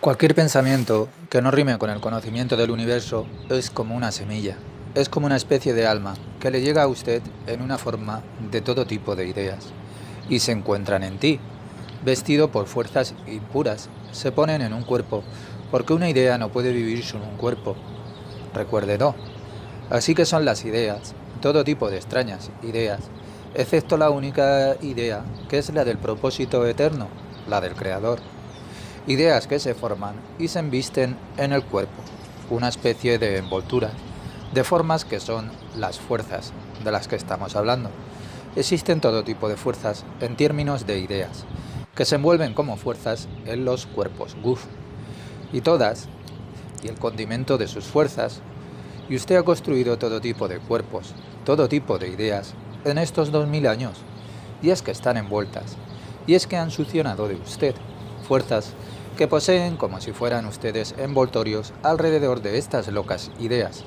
Cualquier pensamiento que no rime con el conocimiento del universo es como una semilla, es como una especie de alma que le llega a usted en una forma de todo tipo de ideas y se encuentran en ti, vestido por fuerzas impuras, se ponen en un cuerpo, porque una idea no puede vivir sin un cuerpo, recuérdelo. Así que son las ideas, todo tipo de extrañas ideas, excepto la única idea que es la del propósito eterno, la del Creador. Ideas que se forman y se embisten en el cuerpo, una especie de envoltura, de formas que son las fuerzas de las que estamos hablando. Existen todo tipo de fuerzas en términos de ideas, que se envuelven como fuerzas en los cuerpos GUF, y todas, y el condimento de sus fuerzas, y usted ha construido todo tipo de cuerpos, todo tipo de ideas, en estos 2000 años, y es que están envueltas, y es que han succionado de usted fuerzas que poseen como si fueran ustedes envoltorios alrededor de estas locas ideas.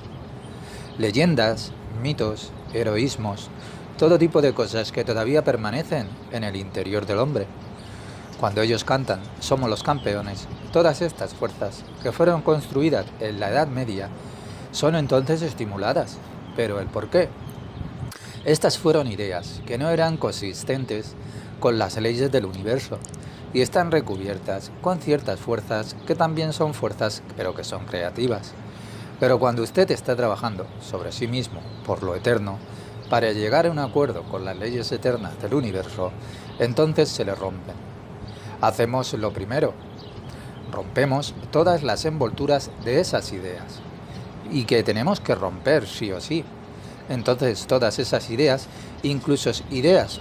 Leyendas, mitos, heroísmos, todo tipo de cosas que todavía permanecen en el interior del hombre. Cuando ellos cantan, somos los campeones, todas estas fuerzas que fueron construidas en la Edad Media son entonces estimuladas. Pero ¿el por qué? Estas fueron ideas que no eran consistentes con las leyes del universo y están recubiertas con ciertas fuerzas que también son fuerzas pero que son creativas. Pero cuando usted está trabajando sobre sí mismo por lo eterno, para llegar a un acuerdo con las leyes eternas del universo, entonces se le rompen. Hacemos lo primero, rompemos todas las envolturas de esas ideas y que tenemos que romper sí o sí. Entonces todas esas ideas, incluso ideas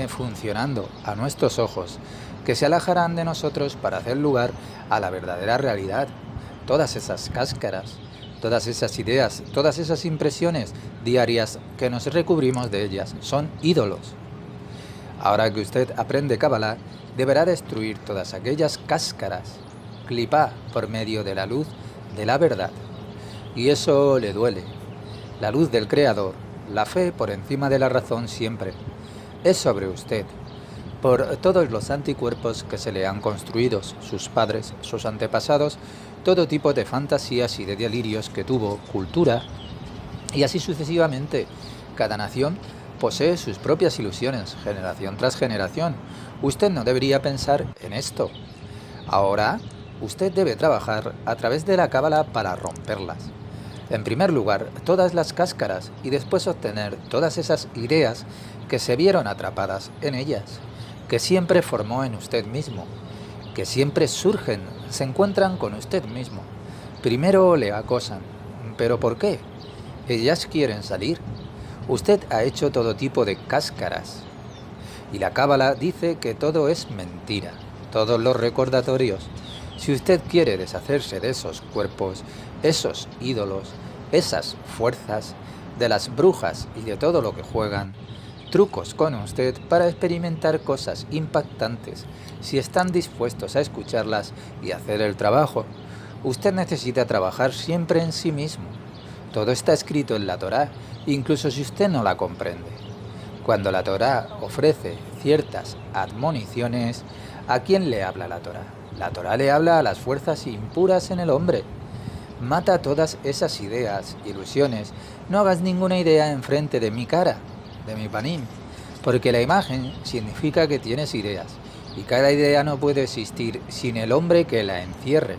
funcionando a nuestros ojos, que se alejarán de nosotros para hacer lugar a la verdadera realidad. Todas esas cáscaras, todas esas ideas, todas esas impresiones diarias que nos recubrimos de ellas son ídolos. Ahora que usted aprende Kabbalah, deberá destruir todas aquellas cáscaras, clipá por medio de la luz de la verdad. Y eso le duele. La luz del Creador, la fe por encima de la razón siempre, es sobre usted, por todos los anticuerpos que se le han construido, sus padres, sus antepasados, todo tipo de fantasías y de delirios que tuvo, cultura, y así sucesivamente. Cada nación posee sus propias ilusiones, generación tras generación. Usted no debería pensar en esto. Ahora, usted debe trabajar a través de la Cábala para romperlas. En primer lugar, todas las cáscaras y después obtener todas esas ideas que se vieron atrapadas en ellas, que siempre formó en usted mismo, que siempre surgen, se encuentran con usted mismo. Primero le acosan. ¿Pero por qué? Ellas quieren salir. Usted ha hecho todo tipo de cáscaras. Y la Cábala dice que todo es mentira, todos los recordatorios. Si usted quiere deshacerse de esos cuerpos, esos ídolos, esas fuerzas, de las brujas y de todo lo que juegan, trucos con usted para experimentar cosas impactantes, si están dispuestos a escucharlas y hacer el trabajo, usted necesita trabajar siempre en sí mismo. Todo está escrito en la Torá, incluso si usted no la comprende. Cuando la Torá ofrece ciertas admoniciones, ¿a quién le habla la Torá? La Torá le habla a las fuerzas impuras en el hombre. Mata todas esas ideas, ilusiones. No hagas ninguna idea enfrente de mi cara, de mi panim, porque la imagen significa que tienes ideas, y cada idea no puede existir sin el hombre que la encierre.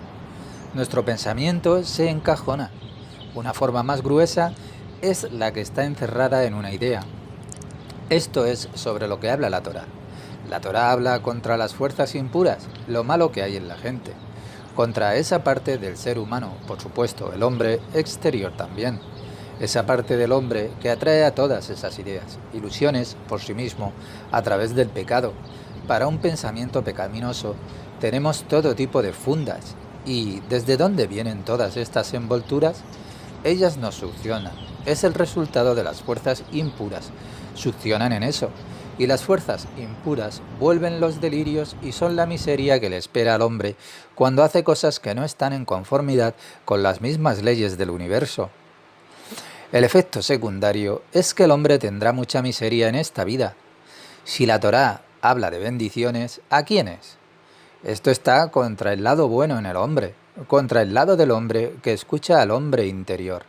Nuestro pensamiento se encajona. Una forma más gruesa es la que está encerrada en una idea. Esto es sobre lo que habla la Torá. La Torá habla contra las fuerzas impuras, lo malo que hay en la gente, contra esa parte del ser humano, por supuesto, el hombre exterior también, esa parte del hombre que atrae a todas esas ideas, ilusiones por sí mismo, a través del pecado. Para un pensamiento pecaminoso tenemos todo tipo de fundas. ¿Y desde dónde vienen todas estas envolturas? Ellas nos succionan, es el resultado de las fuerzas impuras, succionan en eso. Y las fuerzas impuras vuelven los delirios y son la miseria que le espera al hombre cuando hace cosas que no están en conformidad con las mismas leyes del universo. El efecto secundario es que el hombre tendrá mucha miseria en esta vida. Si la Torá habla de bendiciones, ¿a quiénes? Esto está contra el lado bueno en el hombre, contra el lado del hombre que escucha al hombre interior,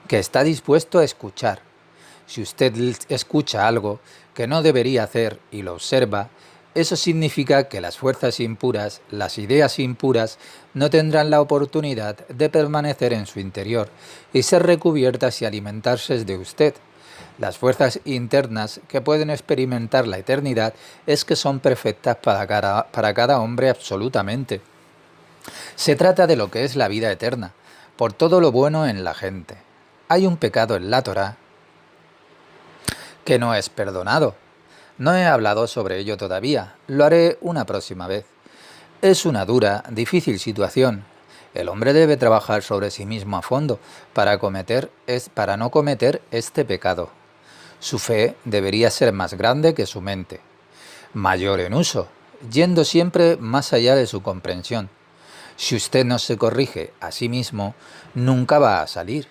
que está dispuesto a escuchar. Si usted escucha algo que no debería hacer y lo observa, eso significa que las fuerzas impuras, las ideas impuras, no tendrán la oportunidad de permanecer en su interior y ser recubiertas y alimentarse de usted. Las fuerzas internas que pueden experimentar la eternidad es que son perfectas para cada hombre absolutamente. Se trata de lo que es la vida eterna, por todo lo bueno en la gente. Hay un pecado en la Torá que no es perdonado. No he hablado sobre ello todavía, lo haré una próxima vez. Es una dura, difícil situación. El hombre debe trabajar sobre sí mismo a fondo para no cometer este pecado. Su fe debería ser más grande que su mente, mayor en uso, yendo siempre más allá de su comprensión. Si usted no se corrige a sí mismo, nunca va a salir.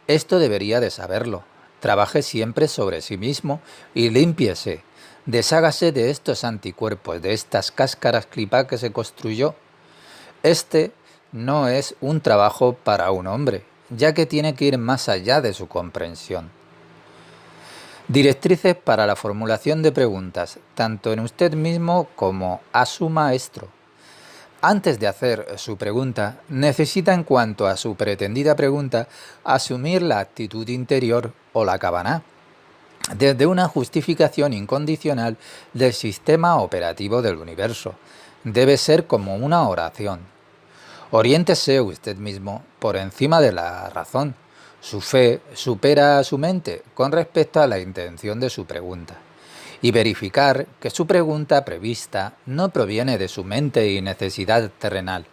Esto debería de saberlo. Trabaje siempre sobre sí mismo y límpiese. Deshágase de estos anticuerpos, de estas cáscaras clipá que se construyó. Este no es un trabajo para un hombre, ya que tiene que ir más allá de su comprensión. Directrices para la formulación de preguntas, tanto en usted mismo como a su maestro. Antes de hacer su pregunta, necesita en cuanto a su pretendida pregunta asumir la actitud interior o la kavaná, desde una justificación incondicional del sistema operativo del universo. Debe ser como una oración. Oriéntese usted mismo por encima de la razón. Su fe supera a su mente con respecto a la intención de su pregunta. Y verificar que su pregunta prevista no proviene de su mente y necesidad terrenal.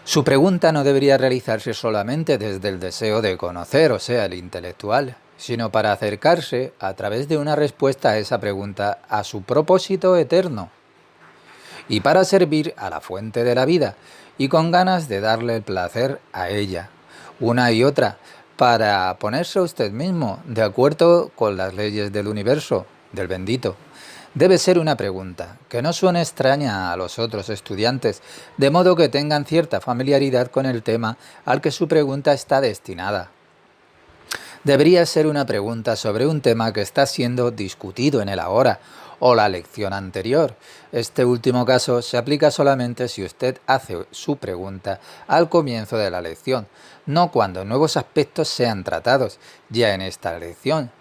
Su pregunta no debería realizarse solamente desde el deseo de conocer, o sea, el intelectual, sino para acercarse, a través de una respuesta a esa pregunta, a su propósito eterno, y para servir a la fuente de la vida, y con ganas de darle el placer a ella, una y otra, para ponerse a usted mismo de acuerdo con las leyes del universo, del bendito. Debe ser una pregunta que no suene extraña a los otros estudiantes, de modo que tengan cierta familiaridad con el tema al que su pregunta está destinada. Debería ser una pregunta sobre un tema que está siendo discutido en el ahora o la lección anterior. Este último caso se aplica solamente si usted hace su pregunta al comienzo de la lección, no cuando nuevos aspectos sean tratados ya en esta lección.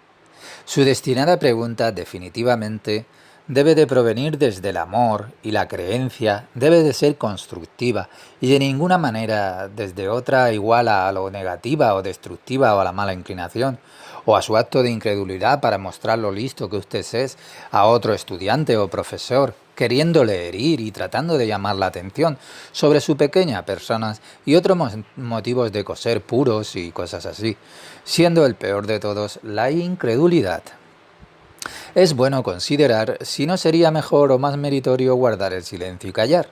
Su destinada pregunta definitivamente debe de provenir desde el amor y la creencia debe de ser constructiva y de ninguna manera desde otra igual a lo negativa o destructiva o a la mala inclinación o a su acto de incredulidad para mostrar lo listo que usted es a otro estudiante o profesor, queriéndole herir y tratando de llamar la atención sobre su pequeña persona y otros motivos de coser puros y cosas así, siendo el peor de todos la incredulidad. Es bueno considerar si no sería mejor o más meritorio guardar el silencio y callar,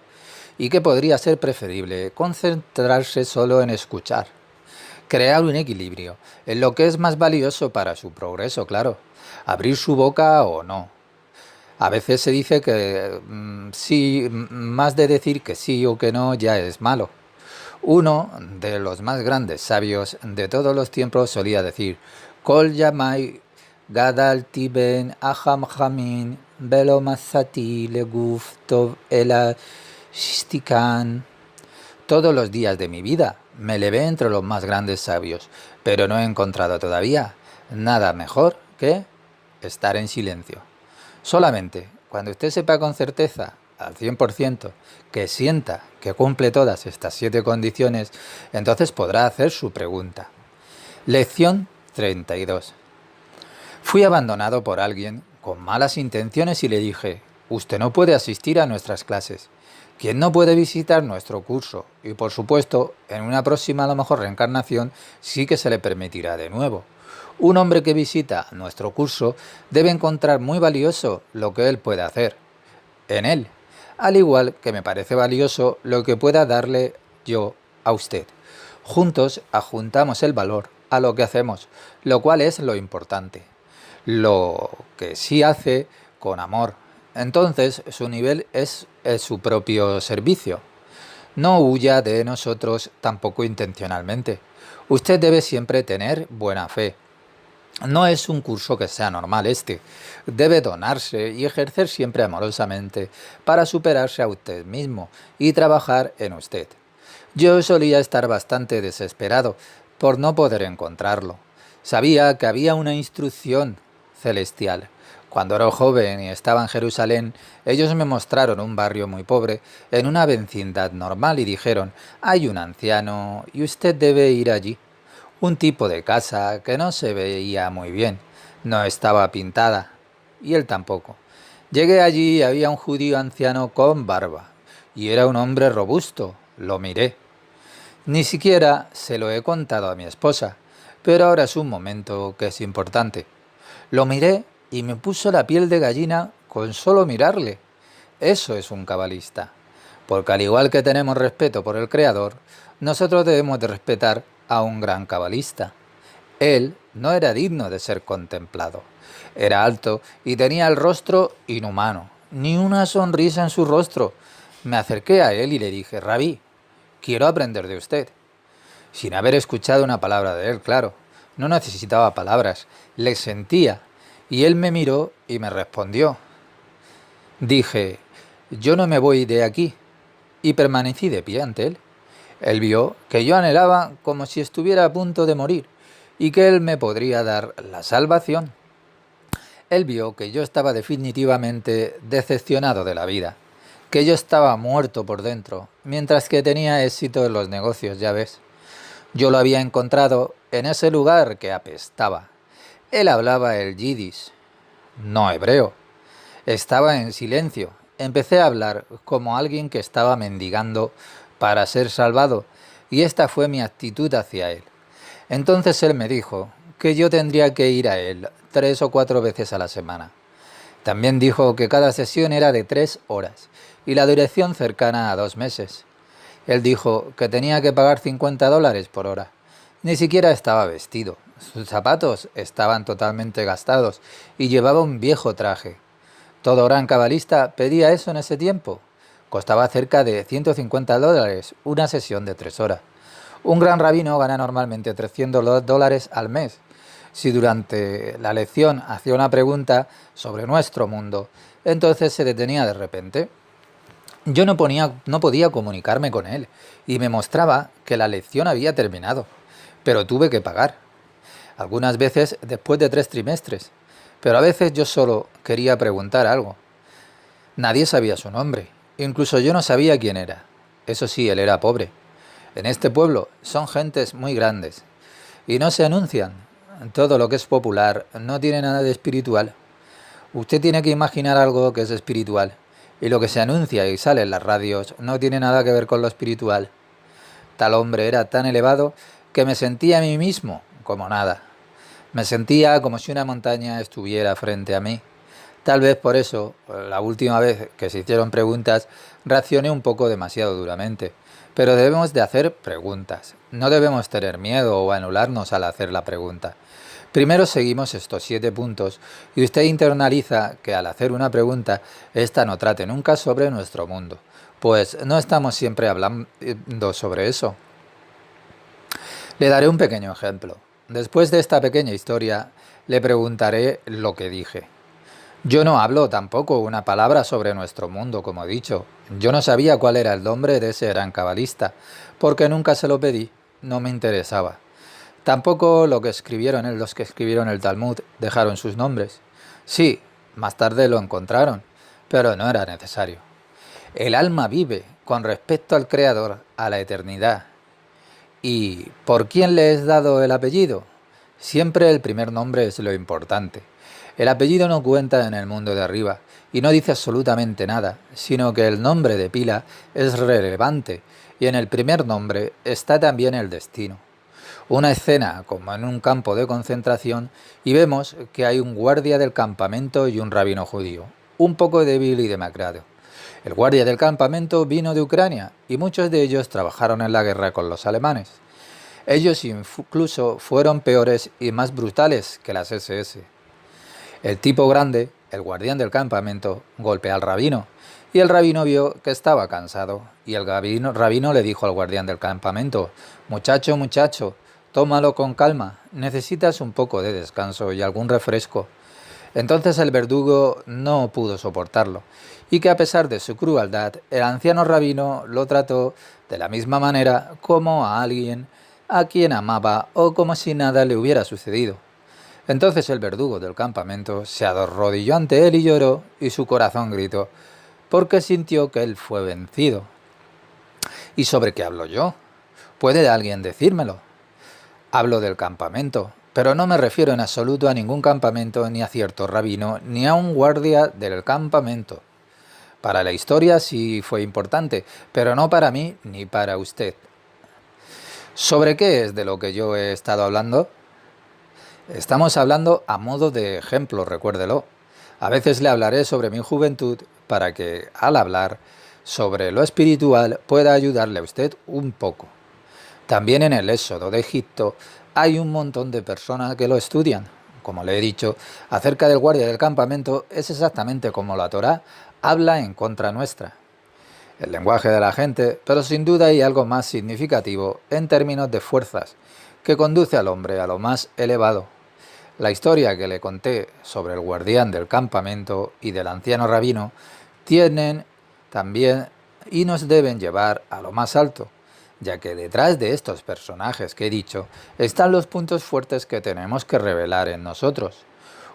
y que podría ser preferible concentrarse solo en escuchar. Crear un equilibrio en lo que es más valioso para su progreso, claro, abrir su boca o no. A veces se dice que sí, más de decir que sí o que no ya es malo. Uno de los más grandes sabios de todos los tiempos solía decir: Kol Yamai Gadalti ben Aham Hamin Belo Masati Leguf Tov Ela Shtikan. Todos los días de mi vida me levé entre los más grandes sabios, pero no he encontrado todavía nada mejor que estar en silencio. Solamente cuando usted sepa con certeza, al 100%, que sienta que cumple todas estas 7 condiciones, entonces podrá hacer su pregunta. Lección 32. Fui abandonado por alguien con malas intenciones y le dije: usted no puede asistir a nuestras clases. Quien no puede visitar nuestro curso, y por supuesto, en una próxima a lo mejor reencarnación, sí que se le permitirá de nuevo. Un hombre que visita nuestro curso debe encontrar muy valioso lo que él puede hacer en él, al igual que me parece valioso lo que pueda darle yo a usted. Juntos adjuntamos el valor a lo que hacemos, lo cual es lo importante. Lo que sí hace con amor Entonces su nivel es su propio servicio. No huya de nosotros tampoco intencionalmente. Usted debe siempre tener buena fe. No es un curso que sea normal este. Debe donarse y ejercer siempre amorosamente para superarse a usted mismo y trabajar en usted. Yo solía estar bastante desesperado por no poder encontrarlo. Sabía que había una instrucción celestial. Cuando era joven y estaba en Jerusalén, ellos me mostraron un barrio muy pobre en una vecindad normal y dijeron, hay un anciano y usted debe ir allí. Un tipo de casa que no se veía muy bien, no estaba pintada, y él tampoco. Llegué allí y había un judío anciano con barba, y era un hombre robusto, lo miré. Ni siquiera se lo he contado a mi esposa, pero ahora es un momento que es importante. Lo miré y me puso la piel de gallina con solo mirarle. Eso es un cabalista. Porque al igual que tenemos respeto por el Creador, nosotros debemos de respetar a un gran cabalista. Él no era digno de ser contemplado. Era alto y tenía el rostro inhumano, ni una sonrisa en su rostro. Me acerqué a él y le dije, Rabí, quiero aprender de usted. Sin haber escuchado una palabra de él, claro. No necesitaba palabras, le sentía. Y él me miró y me respondió. Dije, yo no me voy de aquí. Y permanecí de pie ante él. Él vio que yo anhelaba como si estuviera a punto de morir y que él me podría dar la salvación. Él vio que yo estaba definitivamente decepcionado de la vida, que yo estaba muerto por dentro, mientras que tenía éxito en los negocios, ya ves. Yo lo había encontrado en ese lugar que apestaba. Él hablaba el yiddish, no hebreo. Estaba en silencio. Empecé a hablar como alguien que estaba mendigando para ser salvado, y esta fue mi actitud hacia él. Entonces él me dijo que yo tendría que ir a él 3 o 4 veces a la semana. También dijo que cada sesión era de 3 horas y la duración cercana a 2 meses. Él dijo que tenía que pagar $50 por hora. Ni siquiera estaba vestido. Sus zapatos estaban totalmente gastados y llevaba un viejo traje. Todo gran cabalista pedía eso en ese tiempo. Costaba cerca de $150 una sesión de 3 horas. Un gran rabino gana normalmente $300 al mes. Si durante la lección hacía una pregunta sobre nuestro mundo, entonces se detenía de repente. Yo no podía comunicarme con él y me mostraba que la lección había terminado, pero tuve que pagar. Algunas veces después de 3 trimestres, pero a veces yo solo quería preguntar algo. Nadie sabía su nombre, incluso yo no sabía quién era. Eso sí, él era pobre. En este pueblo son gentes muy grandes y no se anuncian. Todo lo que es popular no tiene nada de espiritual. Usted tiene que imaginar algo que es espiritual y lo que se anuncia y sale en las radios no tiene nada que ver con lo espiritual. Tal hombre era tan elevado que me sentía a mí mismo como nada. Me sentía como si una montaña estuviera frente a mí. Tal vez por eso, la última vez que se hicieron preguntas, reaccioné un poco demasiado duramente. Pero debemos de hacer preguntas. No debemos tener miedo o anularnos al hacer la pregunta. Primero seguimos estos 7 puntos y usted internaliza que al hacer una pregunta, esta no trate nunca sobre nuestro mundo, pues no estamos siempre hablando sobre eso. Le daré un pequeño ejemplo. Después de esta pequeña historia, le preguntaré lo que dije. Yo no hablo tampoco una palabra sobre nuestro mundo, como he dicho. Yo no sabía cuál era el nombre de ese gran cabalista, porque nunca se lo pedí, no me interesaba. Tampoco los que escribieron el Talmud dejaron sus nombres. Sí, más tarde lo encontraron, pero no era necesario. El alma vive con respecto al Creador, a la eternidad. ¿Y por quién le es dado el apellido? Siempre el primer nombre es lo importante. El apellido no cuenta en el mundo de arriba y no dice absolutamente nada, sino que el nombre de pila es relevante y en el primer nombre está también el destino. Una escena como en un campo de concentración y vemos que hay un guardia del campamento y un rabino judío, un poco débil y demacrado. El guardia del campamento vino de Ucrania y muchos de ellos trabajaron en la guerra con los alemanes. Ellos incluso fueron peores y más brutales que las SS. El tipo grande el guardián del campamento, golpea al rabino, y el rabino vio que estaba cansado, y el rabino le dijo al guardián del campamento: muchacho, muchacho, tómalo con calma, necesitas un poco de descanso y algún refresco. Entonces el verdugo no pudo soportarlo, y que a pesar de su crueldad, el anciano rabino lo trató de la misma manera como a alguien a quien amaba o como si nada le hubiera sucedido. Entonces el verdugo del campamento se arrodilló ante él y lloró, y su corazón gritó, porque sintió que él fue vencido. ¿Y sobre qué hablo yo? ¿Puede alguien decírmelo? Hablo del campamento, pero no me refiero en absoluto a ningún campamento, ni a cierto rabino, ni a un guardia del campamento. Para la historia sí fue importante, pero no para mí ni para usted. ¿Sobre qué es de lo que yo he estado hablando? Estamos hablando a modo de ejemplo, recuérdelo. A veces le hablaré sobre mi juventud para que, al hablar sobre lo espiritual, pueda ayudarle a usted un poco. También en el Éxodo de Egipto hay un montón de personas que lo estudian. Como le he dicho, acerca del guardia del campamento es exactamente como la Torá habla en contra nuestra. El lenguaje de la gente, pero sin duda hay algo más significativo en términos de fuerzas, que conduce al hombre a lo más elevado. La historia que le conté sobre el guardián del campamento y del anciano rabino tienen también y nos deben llevar a lo más alto, ya que detrás de estos personajes que he dicho están los puntos fuertes que tenemos que revelar en nosotros.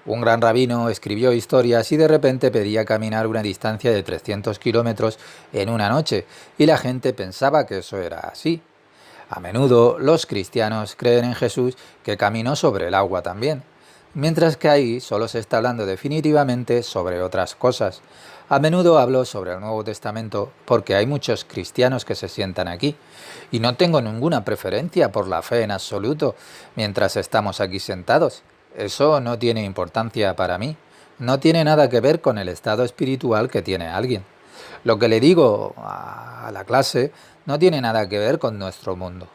Un gran rabino escribió historias y de repente pedía caminar una distancia de 300 kilómetros en una noche, y la gente pensaba que eso era así. A menudo los cristianos creen en Jesús que caminó sobre el agua también, mientras que ahí solo se está hablando definitivamente sobre otras cosas. A menudo hablo sobre el Nuevo Testamento porque hay muchos cristianos que se sientan aquí, y no tengo ninguna preferencia por la fe en absoluto mientras estamos aquí sentados. Eso no tiene importancia para mí, no tiene nada que ver con el estado espiritual que tiene alguien. Lo que le digo a la clase no tiene nada que ver con nuestro mundo.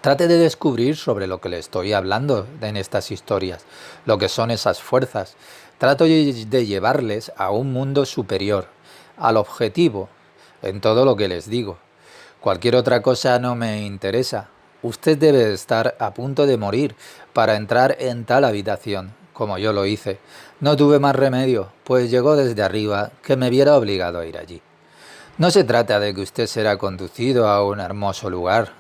Trate de descubrir sobre lo que le estoy hablando en estas historias, lo que son esas fuerzas. Trato de llevarles a un mundo superior, al objetivo, en todo lo que les digo. Cualquier otra cosa no me interesa. Usted debe estar a punto de morir para entrar en tal habitación, como yo lo hice. No tuve más remedio, pues llegó desde arriba que me viera obligado a ir allí. No se trata de que usted será conducido a un hermoso lugar.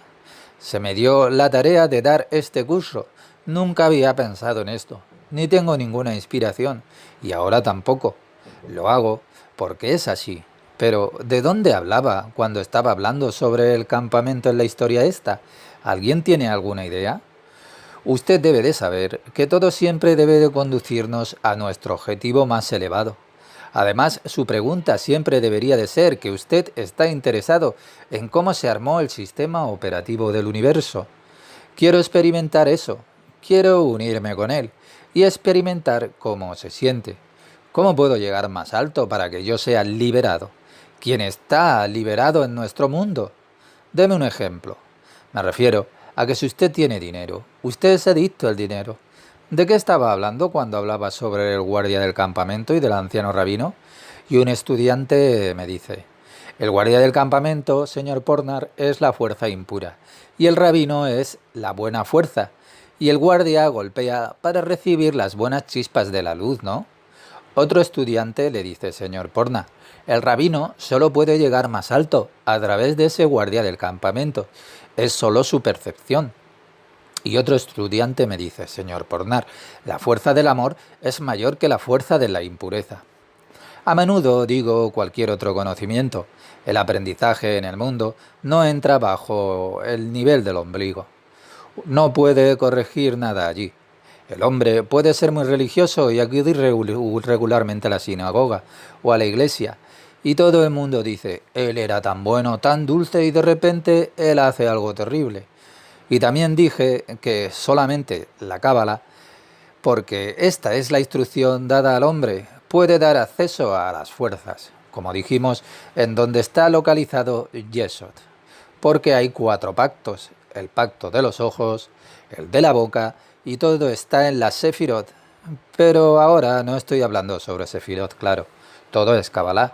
Se me dio la tarea de dar este curso. Nunca había pensado en esto, ni tengo ninguna inspiración, y ahora tampoco. Lo hago porque es así. Pero, ¿de dónde hablaba cuando estaba hablando sobre el campamento en la historia esta? ¿Alguien tiene alguna idea? Usted debe de saber que todo siempre debe de conducirnos a nuestro objetivo más elevado. Además, su pregunta siempre debería de ser que usted está interesado en cómo se armó el sistema operativo del universo. Quiero experimentar eso, quiero unirme con él y experimentar cómo se siente. ¿Cómo puedo llegar más alto para que yo sea liberado? ¿Quién está liberado en nuestro mundo? Deme un ejemplo. Me refiero a que si usted tiene dinero, usted es adicto al dinero. ¿De qué estaba hablando cuando hablaba sobre el guardia del campamento y del anciano rabino? Y un estudiante me dice: el guardia del campamento, señor Pornar, es la fuerza impura, y el rabino es la buena fuerza, y el guardia golpea para recibir las buenas chispas de la luz, ¿no? Otro estudiante le dice: señor Pornar, el rabino solo puede llegar más alto a través de ese guardia del campamento, es solo su percepción. Y otro estudiante me dice: señor Pornar, la fuerza del amor es mayor que la fuerza de la impureza. A menudo digo cualquier otro conocimiento. El aprendizaje en el mundo no entra bajo el nivel del ombligo. No puede corregir nada allí. El hombre puede ser muy religioso y acudir regularmente a la sinagoga o a la iglesia, y todo el mundo dice: él era tan bueno, tan dulce, y de repente él hace algo terrible. Y también dije que solamente la Cábala, porque esta es la instrucción dada al hombre, puede dar acceso a las fuerzas, como dijimos, en donde está localizado Yesod, porque hay 4 pactos: el pacto de los ojos, el de la boca, y todo está en la Sefirot, Pero ahora no estoy hablando sobre Sefirot, claro. Todo es Kabbalah.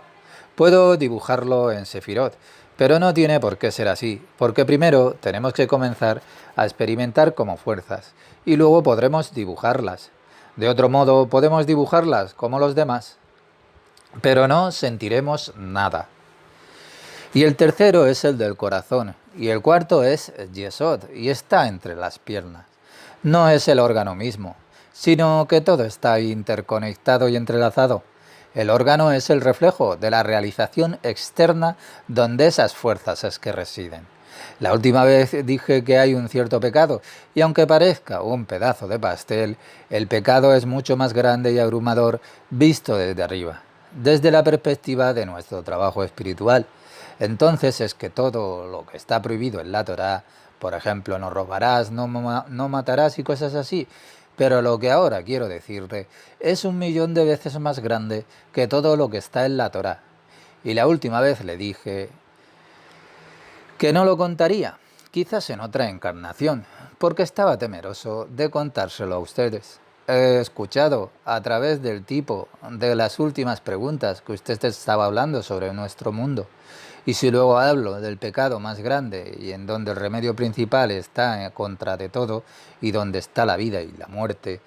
Puedo dibujarlo en Sefirot, pero no tiene por qué ser así, porque primero tenemos que comenzar a experimentar como fuerzas, y luego podremos dibujarlas. De otro modo, podemos dibujarlas como los demás, pero no sentiremos nada. Y el tercero es el del corazón, y el cuarto es Yesod, y está entre las piernas. No es el órgano mismo, sino que todo está interconectado y entrelazado. El órgano es el reflejo de la realización externa donde esas fuerzas es que residen. La última vez dije que hay un cierto pecado, y aunque parezca un pedazo de pastel, el pecado es mucho más grande y abrumador visto desde arriba, desde la perspectiva de nuestro trabajo espiritual. Entonces es que todo lo que está prohibido en la Torá, por ejemplo, no robarás, no matarás y cosas así, pero lo que ahora quiero decirte es 1.000.000 de veces más grande que todo lo que está en la Torá. Y la última vez le dije que no lo contaría, quizás en otra encarnación, porque estaba temeroso de contárselo a ustedes. He escuchado a través del tipo de las últimas preguntas que usted estaba hablando sobre nuestro mundo. Y si luego hablo del pecado más grande y en donde el remedio principal está en contra de todo y donde está la vida y la muerte,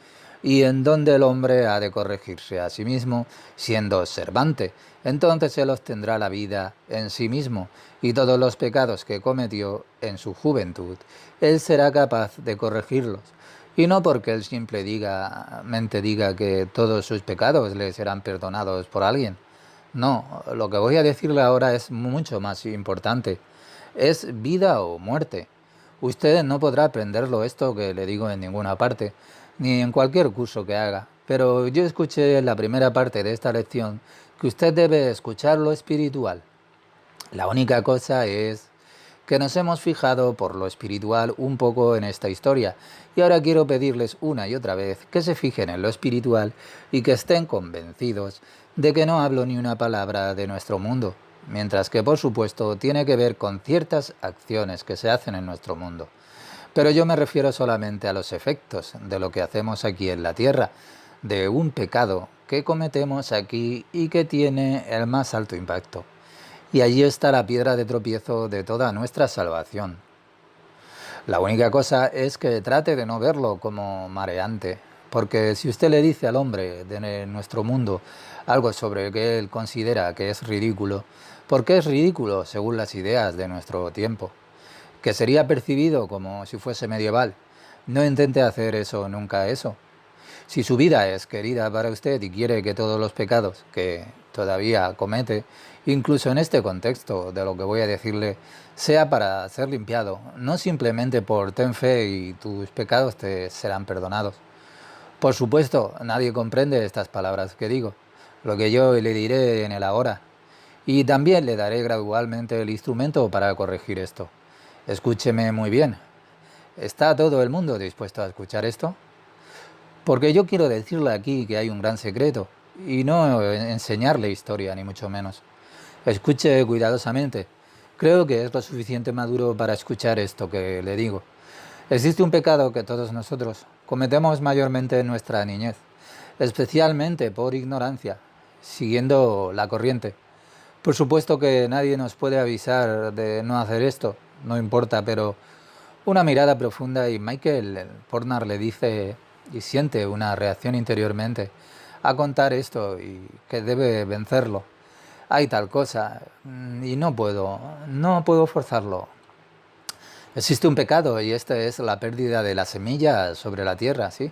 y en donde el hombre ha de corregirse a sí mismo, siendo observante, entonces él obtendrá la vida en sí mismo, y todos los pecados que cometió en su juventud, él será capaz de corregirlos. Y no porque él simplemente diga que todos sus pecados le serán perdonados por alguien. No, lo que voy a decirle ahora es mucho más importante. Es vida o muerte. Usted no podrá aprenderlo esto que le digo en ninguna parte, ni en cualquier curso que haga. Pero yo escuché en la primera parte de esta lección que usted debe escuchar lo espiritual. La única cosa es que nos hemos fijado por lo espiritual un poco en esta historia, y ahora quiero pedirles una y otra vez que se fijen en lo espiritual y que estén convencidos de que no hablo ni una palabra de nuestro mundo, mientras que por supuesto tiene que ver con ciertas acciones que se hacen en nuestro mundo. Pero yo me refiero solamente a los efectos de lo que hacemos aquí en la tierra, de un pecado que cometemos aquí y que tiene el más alto impacto. Y allí está la piedra de tropiezo de toda nuestra salvación. La única cosa es que trate de no verlo como mareante, porque si usted le dice al hombre de nuestro mundo algo sobre que él considera que es ridículo, porque es ridículo según las ideas de nuestro tiempo, que sería percibido como si fuese medieval, no intente hacer eso nunca eso. Si su vida es querida para usted y quiere que todos los pecados que todavía comete, incluso en este contexto de lo que voy a decirle, sea para ser limpiado, no simplemente por ten fe y tus pecados te serán perdonados. Por supuesto, nadie comprende estas palabras que digo, lo que yo le diré en el ahora, y también le daré gradualmente el instrumento para corregir esto. Escúcheme muy bien. ¿Está todo el mundo dispuesto a escuchar esto? Porque yo quiero decirle aquí que hay un gran secreto, y no enseñarle historia, ni mucho menos. Escuche cuidadosamente. Creo que es lo suficiente maduro para escuchar esto que le digo. Existe un pecado que todos nosotros cometemos mayormente en nuestra niñez, especialmente por ignorancia, siguiendo la corriente. Por supuesto que nadie nos puede avisar de no hacer esto, no importa, pero una mirada profunda y Michael Pornar le dice y siente una reacción interiormente a contar esto y que debe vencerlo. Hay tal cosa y no puedo forzarlo. Existe un pecado y este es la pérdida de la semilla sobre la tierra, ¿sí?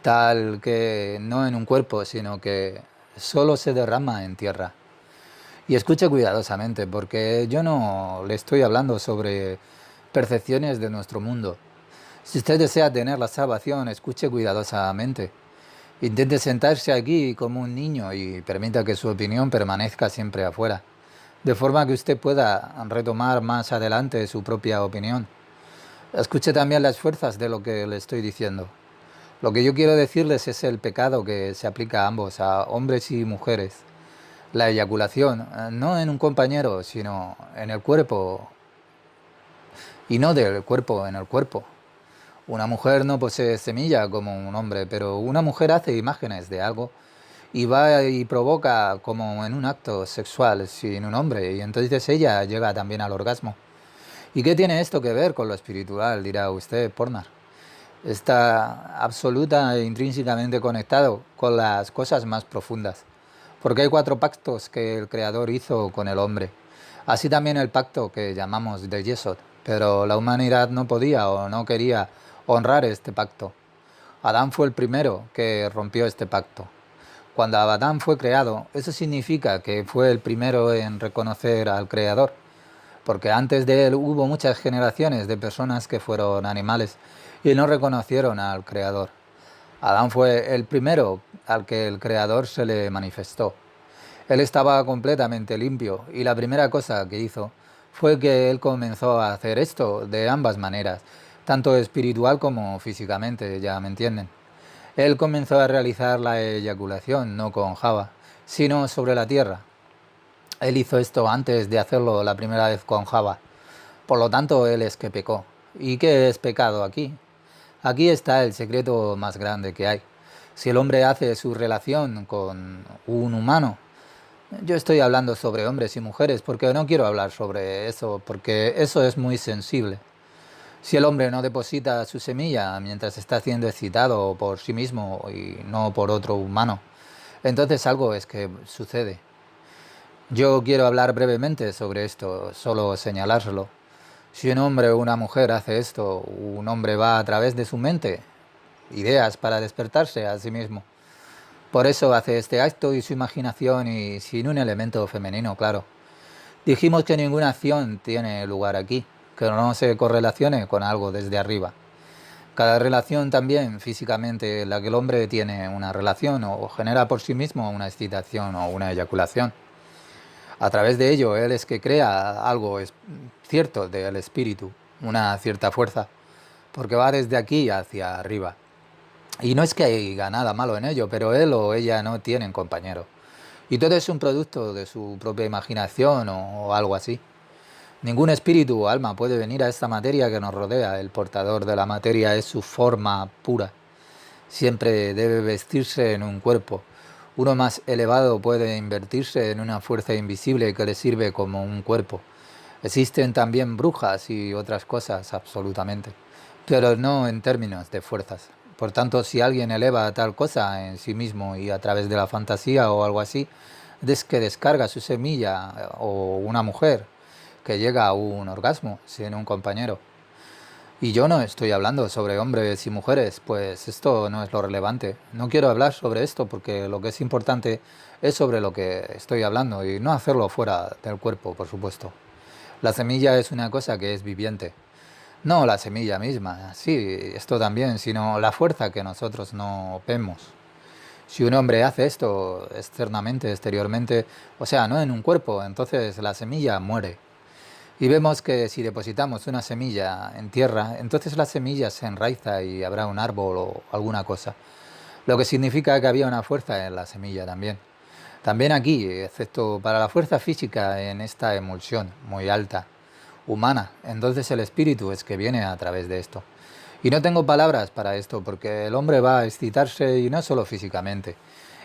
Tal que no en un cuerpo, sino que solo se derrama en tierra. Y escuche cuidadosamente, porque yo no le estoy hablando sobre percepciones de nuestro mundo. Si usted desea tener la salvación, escuche cuidadosamente. Intente sentarse aquí como un niño y permita que su opinión permanezca siempre afuera, de forma que usted pueda retomar más adelante su propia opinión. Escuche también las fuerzas de lo que le estoy diciendo. Lo que yo quiero decirles es el pecado que se aplica a ambos, a hombres y mujeres. La eyaculación, no en un compañero, sino en el cuerpo, y no del cuerpo en el cuerpo. Una mujer no posee semilla como un hombre, pero una mujer hace imágenes de algo y va y provoca como en un acto sexual sin un hombre, y entonces ella llega también al orgasmo. ¿Y qué tiene esto que ver con lo espiritual? Dirá usted, Pornar. Está absoluta e intrínsecamente conectado con las cosas más profundas, porque hay cuatro pactos que el Creador hizo con el hombre, así también el pacto que llamamos de Yesod, pero la humanidad no podía o no quería honrar este pacto. Adán fue el primero que rompió este pacto. Cuando Adán fue creado, eso significa que fue el primero en reconocer al Creador, porque antes de él hubo muchas generaciones de personas que fueron animales y no reconocieron al Creador. Adán fue el primero al que el Creador se le manifestó. Él estaba completamente limpio y la primera cosa que hizo fue que él comenzó a hacer esto de ambas maneras, tanto espiritual como físicamente, ya me entienden. Él comenzó a realizar la eyaculación no con Java, sino sobre la tierra. Él hizo esto antes de hacerlo la primera vez con Java. Por lo tanto, él es que pecó. ¿Y qué es pecado aquí? Aquí está el secreto más grande que hay. Si el hombre hace su relación con un humano, yo estoy hablando sobre hombres y mujeres porque no quiero hablar sobre eso, porque eso es muy sensible. Si el hombre no deposita su semilla mientras está siendo excitado por sí mismo y no por otro humano, entonces algo es que sucede. Yo quiero hablar brevemente sobre esto, solo señalárselo. Si un hombre o una mujer hace esto, un hombre va a través de su mente, ideas para despertarse a sí mismo. Por eso hace este acto y su imaginación y sin un elemento femenino, claro. Dijimos que ninguna acción tiene lugar aquí, que no se correlacione con algo desde arriba. Cada relación también físicamente en la que el hombre tiene una relación o genera por sí mismo una excitación o una eyaculación. A través de ello él es que crea algo cierto del espíritu, una cierta fuerza, porque va desde aquí hacia arriba. Y no es que haya nada malo en ello, pero él o ella no tienen compañero. Y todo es un producto de su propia imaginación o algo así. Ningún espíritu o alma puede venir a esta materia que nos rodea. El portador de la materia es su forma pura. Siempre debe vestirse en un cuerpo. Uno más elevado puede invertirse en una fuerza invisible que le sirve como un cuerpo. Existen también brujas y otras cosas, absolutamente, pero no en términos de fuerzas. Por tanto, si alguien eleva tal cosa en sí mismo y a través de la fantasía o algo así, es que descarga su semilla, o una mujer que llega a un orgasmo sin un compañero. Y yo no estoy hablando sobre hombres y mujeres, pues esto no es lo relevante. No quiero hablar sobre esto porque lo que es importante es sobre lo que estoy hablando y no hacerlo fuera del cuerpo, por supuesto. La semilla es una cosa que es viviente. No la semilla misma, sí, esto también, sino la fuerza que nosotros no vemos. Si un hombre hace esto externamente, exteriormente, o sea, no en un cuerpo, entonces la semilla muere. Y vemos que si depositamos una semilla en tierra, entonces la semilla se enraiza y habrá un árbol o alguna cosa. Lo que significa que había una fuerza en la semilla también. También aquí, excepto para la fuerza física en esta emulsión muy alta, humana, entonces el espíritu es que viene a través de esto. Y no tengo palabras para esto porque el hombre va a excitarse y no solo físicamente.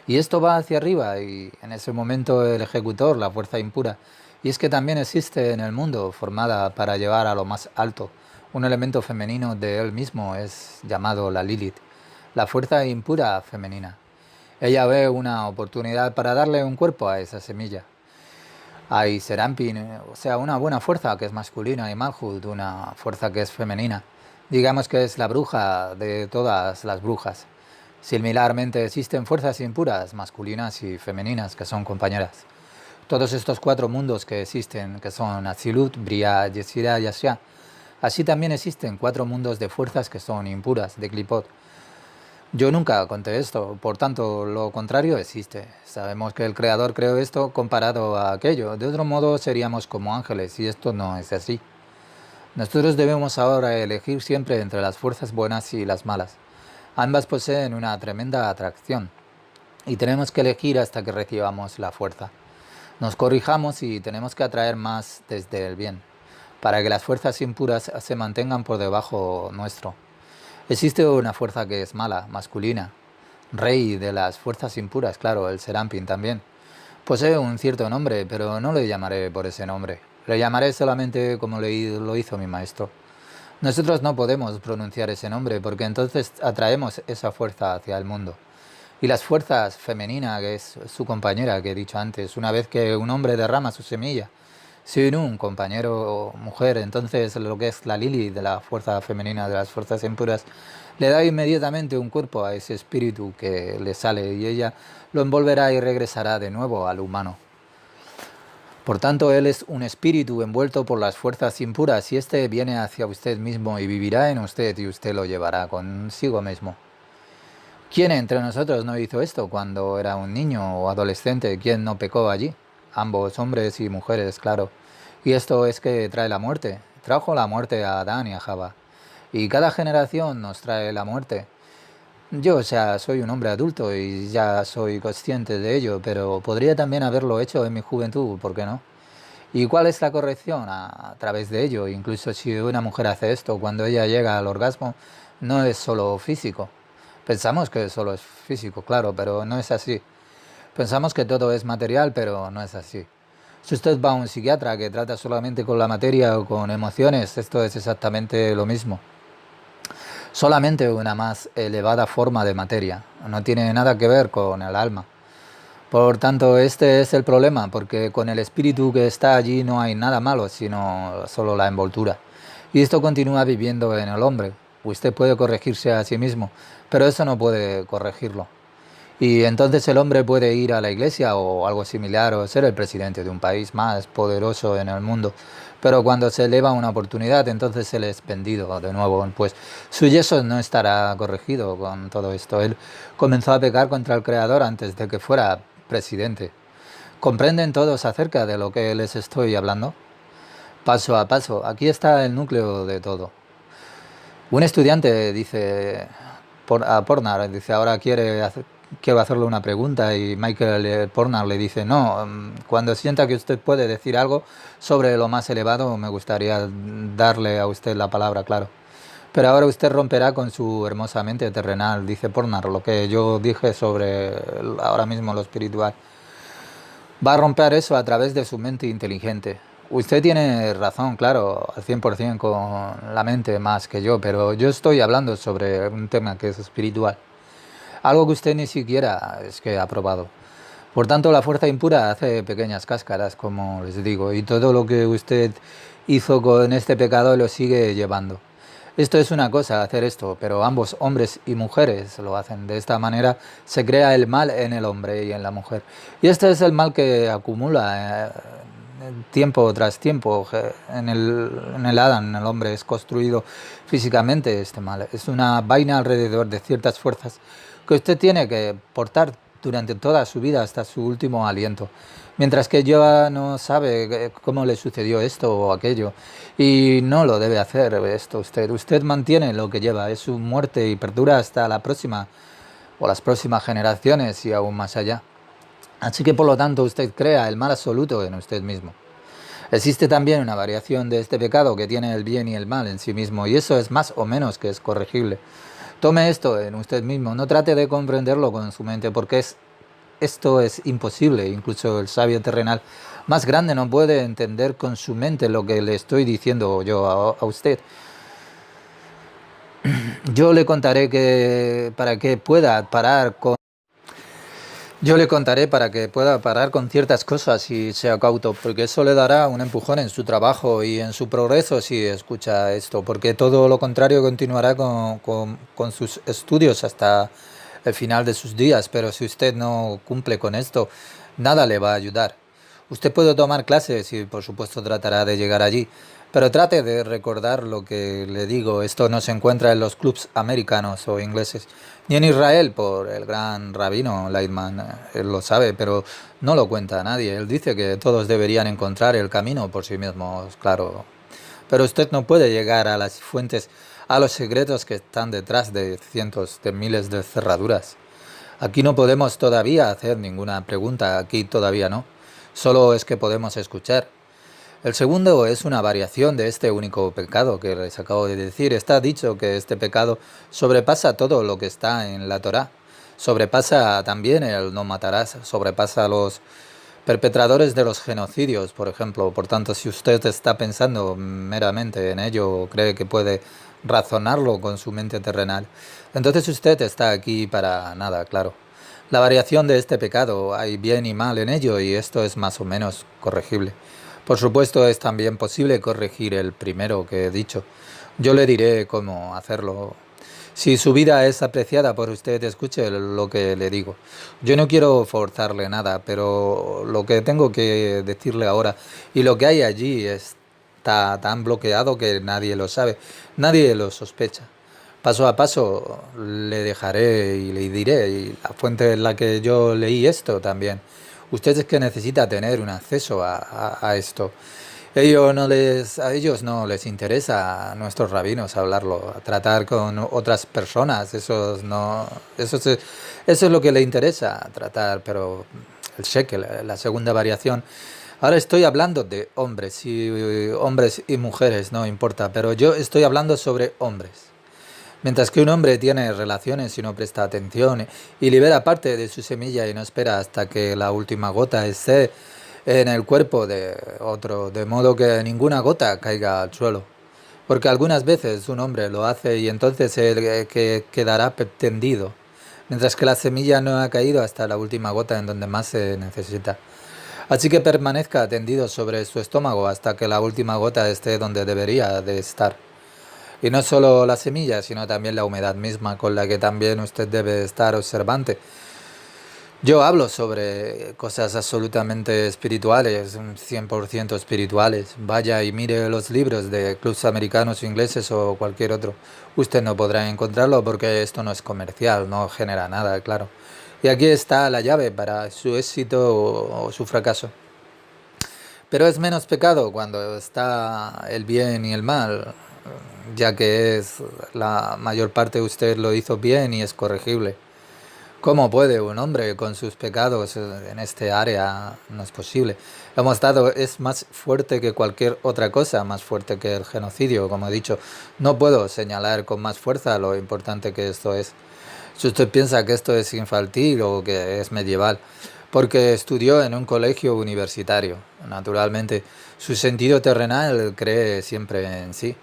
Y esto va hacia arriba y en ese momento el ejecutor, la fuerza impura, y es que también existe en el mundo, formada para llevar a lo más alto, un elemento femenino de él mismo, es llamado la Lilith, la fuerza impura femenina. Ella ve una oportunidad para darle un cuerpo a esa semilla. Hay Serampin, o sea, una buena fuerza que es masculina, y Malhut, una fuerza que es femenina. Digamos que es la bruja de todas las brujas. Similarmente existen fuerzas impuras, masculinas y femeninas, que son compañeras. Todos estos cuatro mundos que existen, que son Atzilut, Bria, Yetzirah y Asya, así también existen cuatro mundos de fuerzas que son impuras, de Klipot. Yo nunca conté esto, por tanto, lo contrario existe. Sabemos que el Creador creó esto comparado a aquello. De otro modo, seríamos como ángeles, y esto no es así. Nosotros debemos ahora elegir siempre entre las fuerzas buenas y las malas. Ambas poseen una tremenda atracción, y tenemos que elegir hasta que recibamos la fuerza. Nos corrijamos y tenemos que atraer más desde el bien, para que las fuerzas impuras se mantengan por debajo nuestro. Existe una fuerza que es mala, masculina, rey de las fuerzas impuras, claro, el Serampin también. Posee un cierto nombre, pero no le llamaré por ese nombre. Le llamaré solamente como lo hizo mi maestro. Nosotros no podemos pronunciar ese nombre porque entonces atraemos esa fuerza hacia el mundo. Y las fuerzas femeninas, que es su compañera que he dicho antes, una vez que un hombre derrama su semilla, sin un compañero o mujer, entonces lo que es la Lili de la fuerza femenina, de las fuerzas impuras, le da inmediatamente un cuerpo a ese espíritu que le sale y ella lo envolverá y regresará de nuevo al humano. Por tanto, él es un espíritu envuelto por las fuerzas impuras y éste viene hacia usted mismo y vivirá en usted y usted lo llevará consigo mismo. ¿Quién entre nosotros no hizo esto cuando era un niño o adolescente? ¿Quién no pecó allí? Ambos, hombres y mujeres, claro. Y esto es que trae la muerte. Trajo la muerte a Adán y a Java. Y cada generación nos trae la muerte. Yo, o sea, soy un hombre adulto y ya soy consciente de ello, pero podría también haberlo hecho en mi juventud, ¿por qué no? ¿Y cuál es la corrección a través de ello? Incluso si una mujer hace esto, cuando ella llega al orgasmo, no es solo físico. Pensamos que solo es físico, claro, pero no es así. Pensamos que todo es material, pero no es así. Si usted va a un psiquiatra que trata solamente con la materia o con emociones, esto es exactamente lo mismo. Solamente una más elevada forma de materia. No tiene nada que ver con el alma. Por tanto, este es el problema, porque con el espíritu que está allí no hay nada malo, sino solo la envoltura. Y esto continúa viviendo en el hombre. Usted puede corregirse a sí mismo, pero eso no puede corregirlo. Y entonces el hombre puede ir a la iglesia o algo similar o ser el presidente de un país más poderoso en el mundo. Pero cuando se eleva una oportunidad, entonces él es vendido de nuevo. Pues su yeso no estará corregido con todo esto. Él comenzó a pecar contra el Creador antes de que fuera presidente. ¿Comprenden todos acerca de lo que les estoy hablando? Paso a paso, aquí está el núcleo de todo. Un estudiante dice a Pornar, dice, ahora quiero hacerle una pregunta y Michael Pornar le dice, no, cuando sienta que usted puede decir algo sobre lo más elevado, me gustaría darle a usted la palabra, claro. Pero ahora usted romperá con su hermosa mente terrenal, dice Pornar, lo que yo dije sobre ahora mismo lo espiritual. Va a romper eso a través de su mente inteligente. Usted tiene razón, claro, al 100% con la mente más que yo, pero yo estoy hablando sobre un tema que es espiritual. Algo que usted ni siquiera es que ha probado. Por tanto, la fuerza impura hace pequeñas cáscaras, como les digo, y todo lo que usted hizo con este pecado lo sigue llevando. Esto es una cosa, hacer esto, pero ambos, hombres y mujeres, lo hacen. De esta manera se crea el mal en el hombre y en la mujer. Y este es el mal que acumula tiempo tras tiempo en el Adán, en el hombre. Es construido físicamente este mal. Es una vaina alrededor de ciertas fuerzas que usted tiene que portar durante toda su vida hasta su último aliento. Mientras que yo no sabe cómo le sucedió esto o aquello. Y no lo debe hacer esto usted. Usted mantiene lo que lleva, es su muerte y perdura hasta la próxima o las próximas generaciones y aún más allá. Así que por lo tanto usted crea el mal absoluto en usted mismo. Existe también una variación de este pecado que tiene el bien y el mal en sí mismo y eso es más o menos que es corregible. Tome esto en usted mismo, no trate de comprenderlo con su mente porque esto es imposible, incluso el sabio terrenal más grande no puede entender con su mente lo que le estoy diciendo yo a usted. Yo le contaré que para que pueda parar con ciertas cosas y sea cauto, porque eso le dará un empujón en su trabajo y en su progreso si escucha esto, porque todo lo contrario continuará con sus estudios hasta el final de sus días, pero si usted no cumple con esto, nada le va a ayudar. Usted puede tomar clases y por supuesto tratará de llegar allí, pero trate de recordar lo que le digo. Esto no se encuentra en los clubs americanos o ingleses, ni en Israel por el gran rabino Lightman. Él lo sabe, pero no lo cuenta a nadie. Él dice que todos deberían encontrar el camino por sí mismos, claro. Pero usted no puede llegar a las fuentes, a los secretos que están detrás de cientos de miles de cerraduras. Aquí no podemos todavía hacer ninguna pregunta, aquí todavía no. Solo es que podemos escuchar. El segundo es una variación de este único pecado que les acabo de decir. Está dicho que este pecado sobrepasa todo lo que está en la Torá. Sobrepasa también el no matarás, sobrepasa a los perpetradores de los genocidios, por ejemplo. Por tanto, si usted está pensando meramente en ello o cree que puede razonarlo con su mente terrenal, entonces usted está aquí para nada, claro. La variación de este pecado, hay bien y mal en ello y esto es más o menos corregible. Por supuesto, es también posible corregir el primero que he dicho. Yo le diré cómo hacerlo. Si su vida es apreciada por usted, escuche lo que le digo. Yo no quiero forzarle nada, pero lo que tengo que decirle ahora y lo que hay allí está tan bloqueado que nadie lo sabe, nadie lo sospecha. Paso a paso le dejaré y le diré, y la fuente en la que yo leí esto también. Usted es que necesita tener un acceso a esto. A ellos no les interesa a nuestros rabinos hablarlo, a tratar con otras personas, eso es lo que le interesa tratar, pero el shekel, la segunda variación. Ahora estoy hablando de hombres y mujeres, no importa, pero yo estoy hablando sobre hombres. Mientras que un hombre tiene relaciones y no presta atención y libera parte de su semilla y no espera hasta que la última gota esté en el cuerpo de otro, de modo que ninguna gota caiga al suelo. Porque algunas veces un hombre lo hace y entonces él que quedará tendido, mientras que la semilla no ha caído hasta la última gota en donde más se necesita. Así que permanezca tendido sobre su estómago hasta que la última gota esté donde debería de estar. Y no solo la semilla, sino también la humedad misma con la que también usted debe estar observante. Yo hablo sobre cosas absolutamente espirituales, 100% espirituales. Vaya y mire los libros de clubs americanos o ingleses o cualquier otro. Usted no podrá encontrarlo porque esto no es comercial, no genera nada, claro. Y aquí está la llave para su éxito o su fracaso. Pero es menos pecado cuando está el bien y el mal, ya que es la mayor parte usted lo hizo bien y es corregible. ¿Cómo puede un hombre con sus pecados en este área? No es posible. Hemos dado, es más fuerte que cualquier otra cosa, más fuerte que el genocidio, como he dicho. No puedo señalar con más fuerza lo importante que esto es. Si usted piensa que esto es infantil o que es medieval, porque estudió en un colegio universitario, naturalmente, su sentido terrenal cree siempre en sí.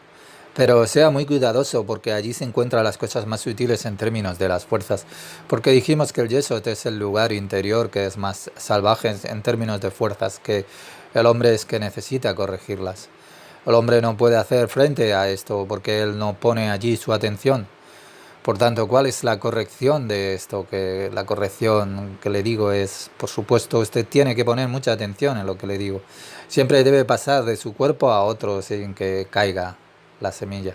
Pero sea muy cuidadoso porque allí se encuentran las cosas más útiles en términos de las fuerzas. Porque dijimos que el Yesod es el lugar interior que es más salvaje en términos de fuerzas, que el hombre es que necesita corregirlas. El hombre no puede hacer frente a esto porque él no pone allí su atención. Por tanto, ¿cuál es la corrección de esto? Que la corrección que le digo es, por supuesto, usted tiene que poner mucha atención en lo que le digo. Siempre debe pasar de su cuerpo a otro sin que caiga la semilla.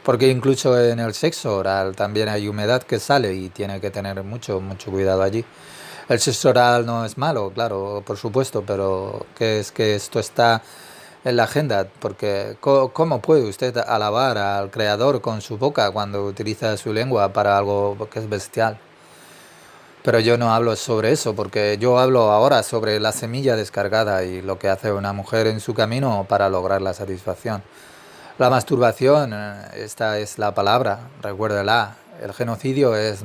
Porque incluso en el sexo oral también hay humedad que sale y tiene que tener mucho cuidado allí. El sexo oral no es malo, claro, por supuesto, pero que es que esto está en la agenda, porque ¿cómo puede usted alabar al Creador con su boca cuando utiliza su lengua para algo que es bestial? Pero yo no hablo sobre eso, porque yo hablo ahora sobre la semilla descargada y lo que hace una mujer en su camino para lograr la satisfacción. La masturbación, esta es la palabra, recuérdela. El genocidio es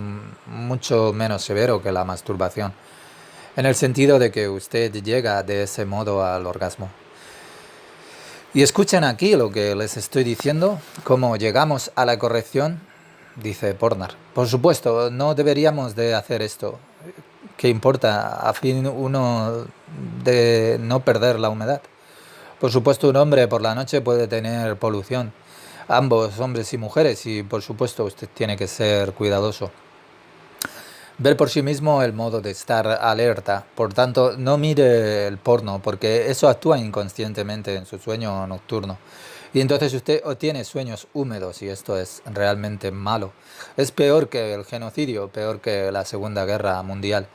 mucho menos severo que la masturbación, en el sentido de que usted llega de ese modo al orgasmo. Y escuchen aquí lo que les estoy diciendo, cómo llegamos a la corrección, dice Pornar. Por supuesto, no deberíamos de hacer esto. ¿Qué importa? A fin uno de no perder la humedad. Por supuesto, un hombre por la noche puede tener polución. Ambos, hombres y mujeres, y por supuesto usted tiene que ser cuidadoso. Ver por sí mismo el modo de estar alerta. Por tanto, no mire el porno, porque eso actúa inconscientemente en su sueño nocturno. Y entonces usted obtiene sueños húmedos y esto es realmente malo. Es peor que el genocidio, peor que la Segunda Guerra Mundial.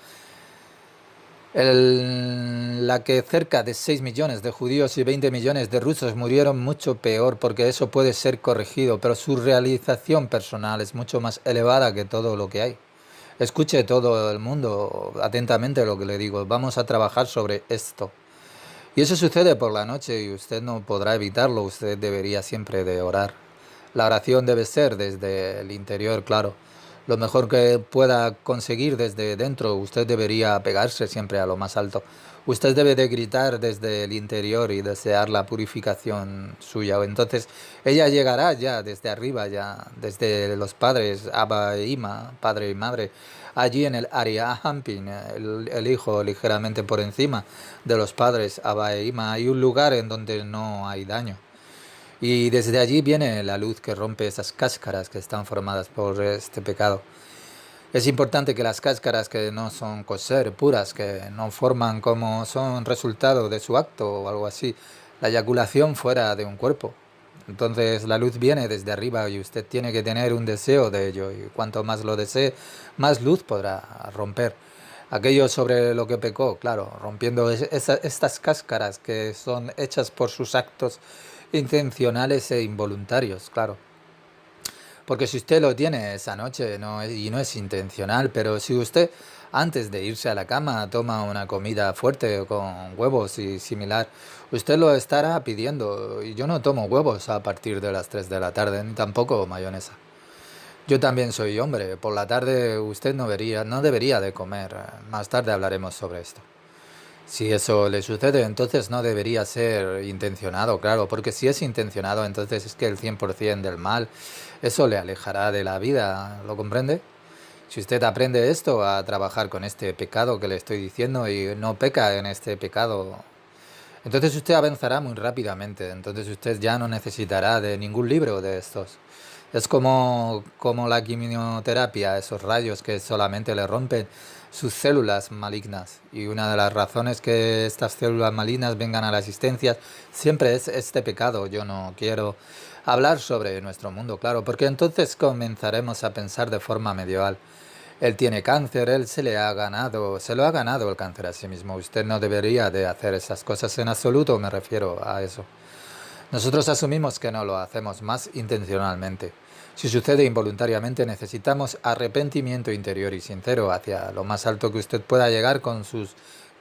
La que cerca de 6 millones de judíos y 20 millones de rusos murieron mucho peor porque eso puede ser corregido, pero su realización personal es mucho más elevada que todo lo que hay. Escuche todo el mundo atentamente lo que le digo. Vamos a trabajar sobre esto. Y eso sucede por la noche y usted no podrá evitarlo, usted debería siempre de orar. La oración debe ser desde el interior, claro. Lo mejor que pueda conseguir desde dentro, usted debería pegarse siempre a lo más alto. Usted debe de gritar desde el interior y desear la purificación suya. Entonces, ella llegará ya desde arriba, ya desde los padres, Abba e Ima, padre y madre, allí en el Arya Hampin, el hijo ligeramente por encima de los padres, Abba e Ima. Hay un lugar en donde no hay daño. Y desde allí viene la luz que rompe esas cáscaras que están formadas por este pecado. Es importante que las cáscaras que no son kosher, puras, que no forman como son resultado de su acto o algo así, la eyaculación fuera de un cuerpo. Entonces la luz viene desde arriba y usted tiene que tener un deseo de ello y cuanto más lo desee, más luz podrá romper. Aquello sobre lo que pecó, claro, rompiendo estas cáscaras que son hechas por sus actos intencionales e involuntarios, claro. Porque si usted lo tiene esa noche y no es intencional, pero si usted antes de irse a la cama toma una comida fuerte con huevos y similar, usted lo estará pidiendo. Y yo no tomo huevos a partir de las 3 de la tarde, ni tampoco mayonesa. Yo también soy hombre. Por la tarde usted no debería de comer. Más tarde hablaremos sobre esto. Si eso le sucede, entonces no debería ser intencionado, claro, porque si es intencionado, entonces es que el 100% del mal, eso le alejará de la vida, ¿lo comprende? Si usted aprende esto, a trabajar con este pecado que le estoy diciendo y no peca en este pecado, entonces usted avanzará muy rápidamente, entonces usted ya no necesitará de ningún libro de estos. Es como la quimioterapia, esos rayos que solamente le rompen sus células malignas. Y una de las razones que estas células malignas vengan a la existencia siempre es este pecado. Yo no quiero hablar sobre nuestro mundo, claro, porque entonces comenzaremos a pensar de forma medieval. Él tiene cáncer, él se lo ha ganado el cáncer a sí mismo. Usted no debería de hacer esas cosas en absoluto, me refiero a eso. Nosotros asumimos que no lo hacemos más intencionalmente. Si sucede involuntariamente, necesitamos arrepentimiento interior y sincero hacia lo más alto que usted pueda llegar con sus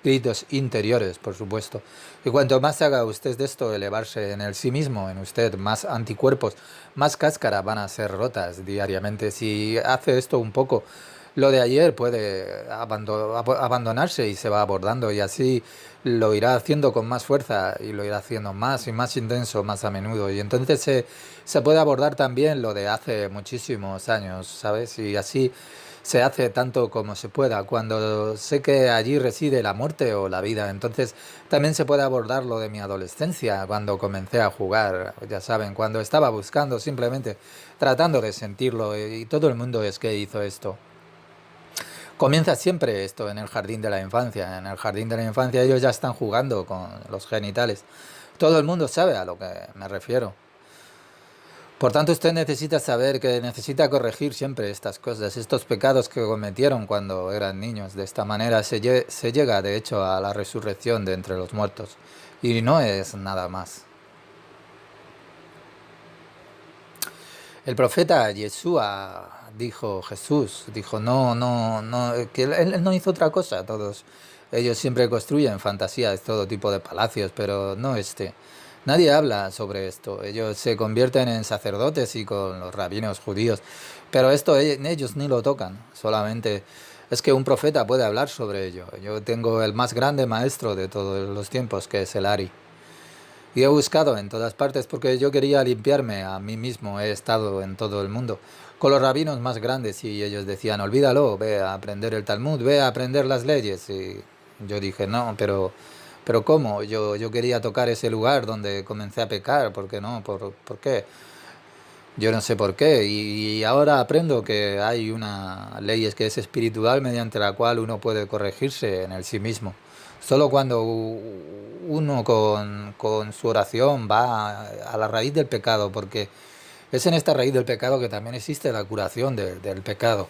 gritos interiores, por supuesto. Y cuanto más haga usted de esto, elevarse en el sí mismo, en usted, más anticuerpos, más cáscara van a ser rotas diariamente. Si hace esto un poco, lo de ayer puede abandonarse y se va abordando y así lo irá haciendo con más fuerza y lo irá haciendo más y más intenso, más a menudo. Y entonces se puede abordar también lo de hace muchísimos años, ¿sabes? Y así se hace tanto como se pueda. Cuando sé que allí reside la muerte o la vida, entonces también se puede abordar lo de mi adolescencia, cuando comencé a jugar, ya saben, cuando estaba buscando simplemente, tratando de sentirlo y todo el mundo es que hizo esto. Comienza siempre esto en el jardín de la infancia. En el jardín de la infancia ellos ya están jugando con los genitales. Todo el mundo sabe a lo que me refiero. Por tanto, usted necesita saber que necesita corregir siempre estas cosas, estos pecados que cometieron cuando eran niños. De esta manera se llega, de hecho, a la resurrección de entre los muertos. Y no es nada más. El profeta Yeshua dijo, Jesús dijo, no, no, no, que él no hizo otra cosa. Todos ellos siempre construyen fantasías, todo tipo de palacios, pero no este. Nadie habla sobre esto. Ellos se convierten en sacerdotes y con los rabinos judíos, pero esto ellos ni lo tocan. Solamente es que un profeta puede hablar sobre ello. Yo tengo el más grande maestro de todos los tiempos, que es el Ari. Y he buscado en todas partes porque yo quería limpiarme a mí mismo. He estado en todo el mundo con los rabinos más grandes y ellos decían, olvídalo, ve a aprender el Talmud, ve a aprender las leyes. Y yo dije, no, pero ¿cómo? Yo quería tocar ese lugar donde comencé a pecar, ¿por qué no? ¿Por qué? Yo no sé por qué. Y ahora aprendo que hay una ley es que es espiritual mediante la cual uno puede corregirse en el sí mismo. Solo cuando uno con su oración va a la raíz del pecado, porque es en esta raíz del pecado que también existe la curación del pecado.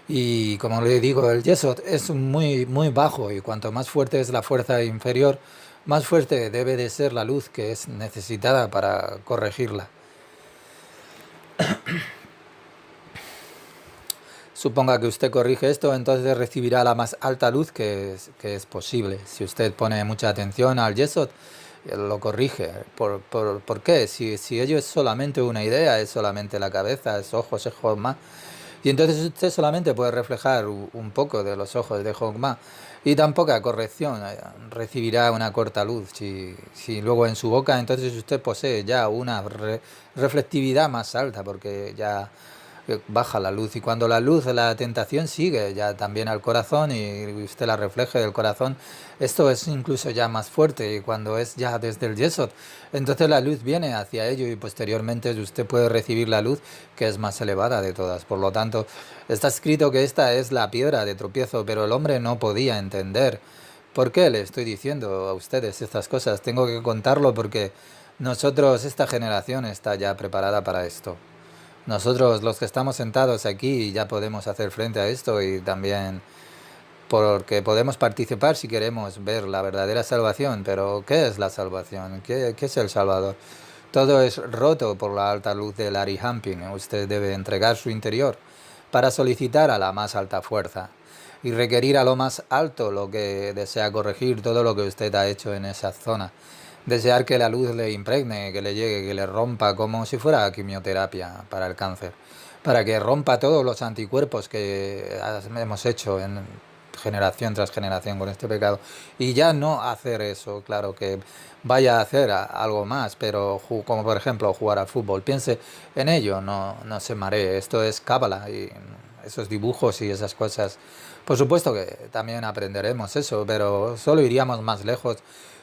Y como le digo, el yeso es muy, muy bajo y cuanto más fuerte es la fuerza inferior, más fuerte debe de ser la luz que es necesitada para corregirla. Suponga que usted corrige esto, entonces recibirá la más alta luz que es posible. Si usted pone mucha atención al Yesod, lo corrige. ¿Por qué? Si ello es solamente una idea, es solamente la cabeza, es ojos, es Jochma. Y entonces usted solamente puede reflejar un poco de los ojos de Jochma. Y tan poca corrección, recibirá una corta luz. Si luego en su boca, entonces usted posee ya una reflectividad más alta, porque ya baja la luz, y cuando la luz, la tentación sigue ya también al corazón y usted la refleje del corazón, esto es incluso ya más fuerte, y cuando es ya desde el Yesod, entonces la luz viene hacia ello y posteriormente usted puede recibir la luz que es más elevada de todas. Por lo tanto, está escrito que esta es la piedra de tropiezo, pero el hombre no podía entender. ¿Por qué le estoy diciendo a ustedes estas cosas? Tengo que contarlo porque esta generación está ya preparada para esto. Nosotros, los que estamos sentados aquí, ya podemos hacer frente a esto, y también porque podemos participar si queremos ver la verdadera salvación. Pero ¿qué es la salvación? ¿Qué es el Salvador? Todo es roto por la alta luz del Arihampin. Usted debe entregar su interior para solicitar a la más alta fuerza y requerir a lo más alto lo que desea corregir, todo lo que usted ha hecho en esa zona. Desear que la luz le impregne, que le llegue, que le rompa, como si fuera quimioterapia para el cáncer, para que rompa todos los anticuerpos que hemos hecho en generación tras generación con este pecado. Y ya no hacer eso, claro, que vaya a hacer algo más, pero como por ejemplo jugar al fútbol. Piense en ello, no se maree. Esto es cábala y esos dibujos y esas cosas. Por supuesto que también aprenderemos eso, pero solo iríamos más lejos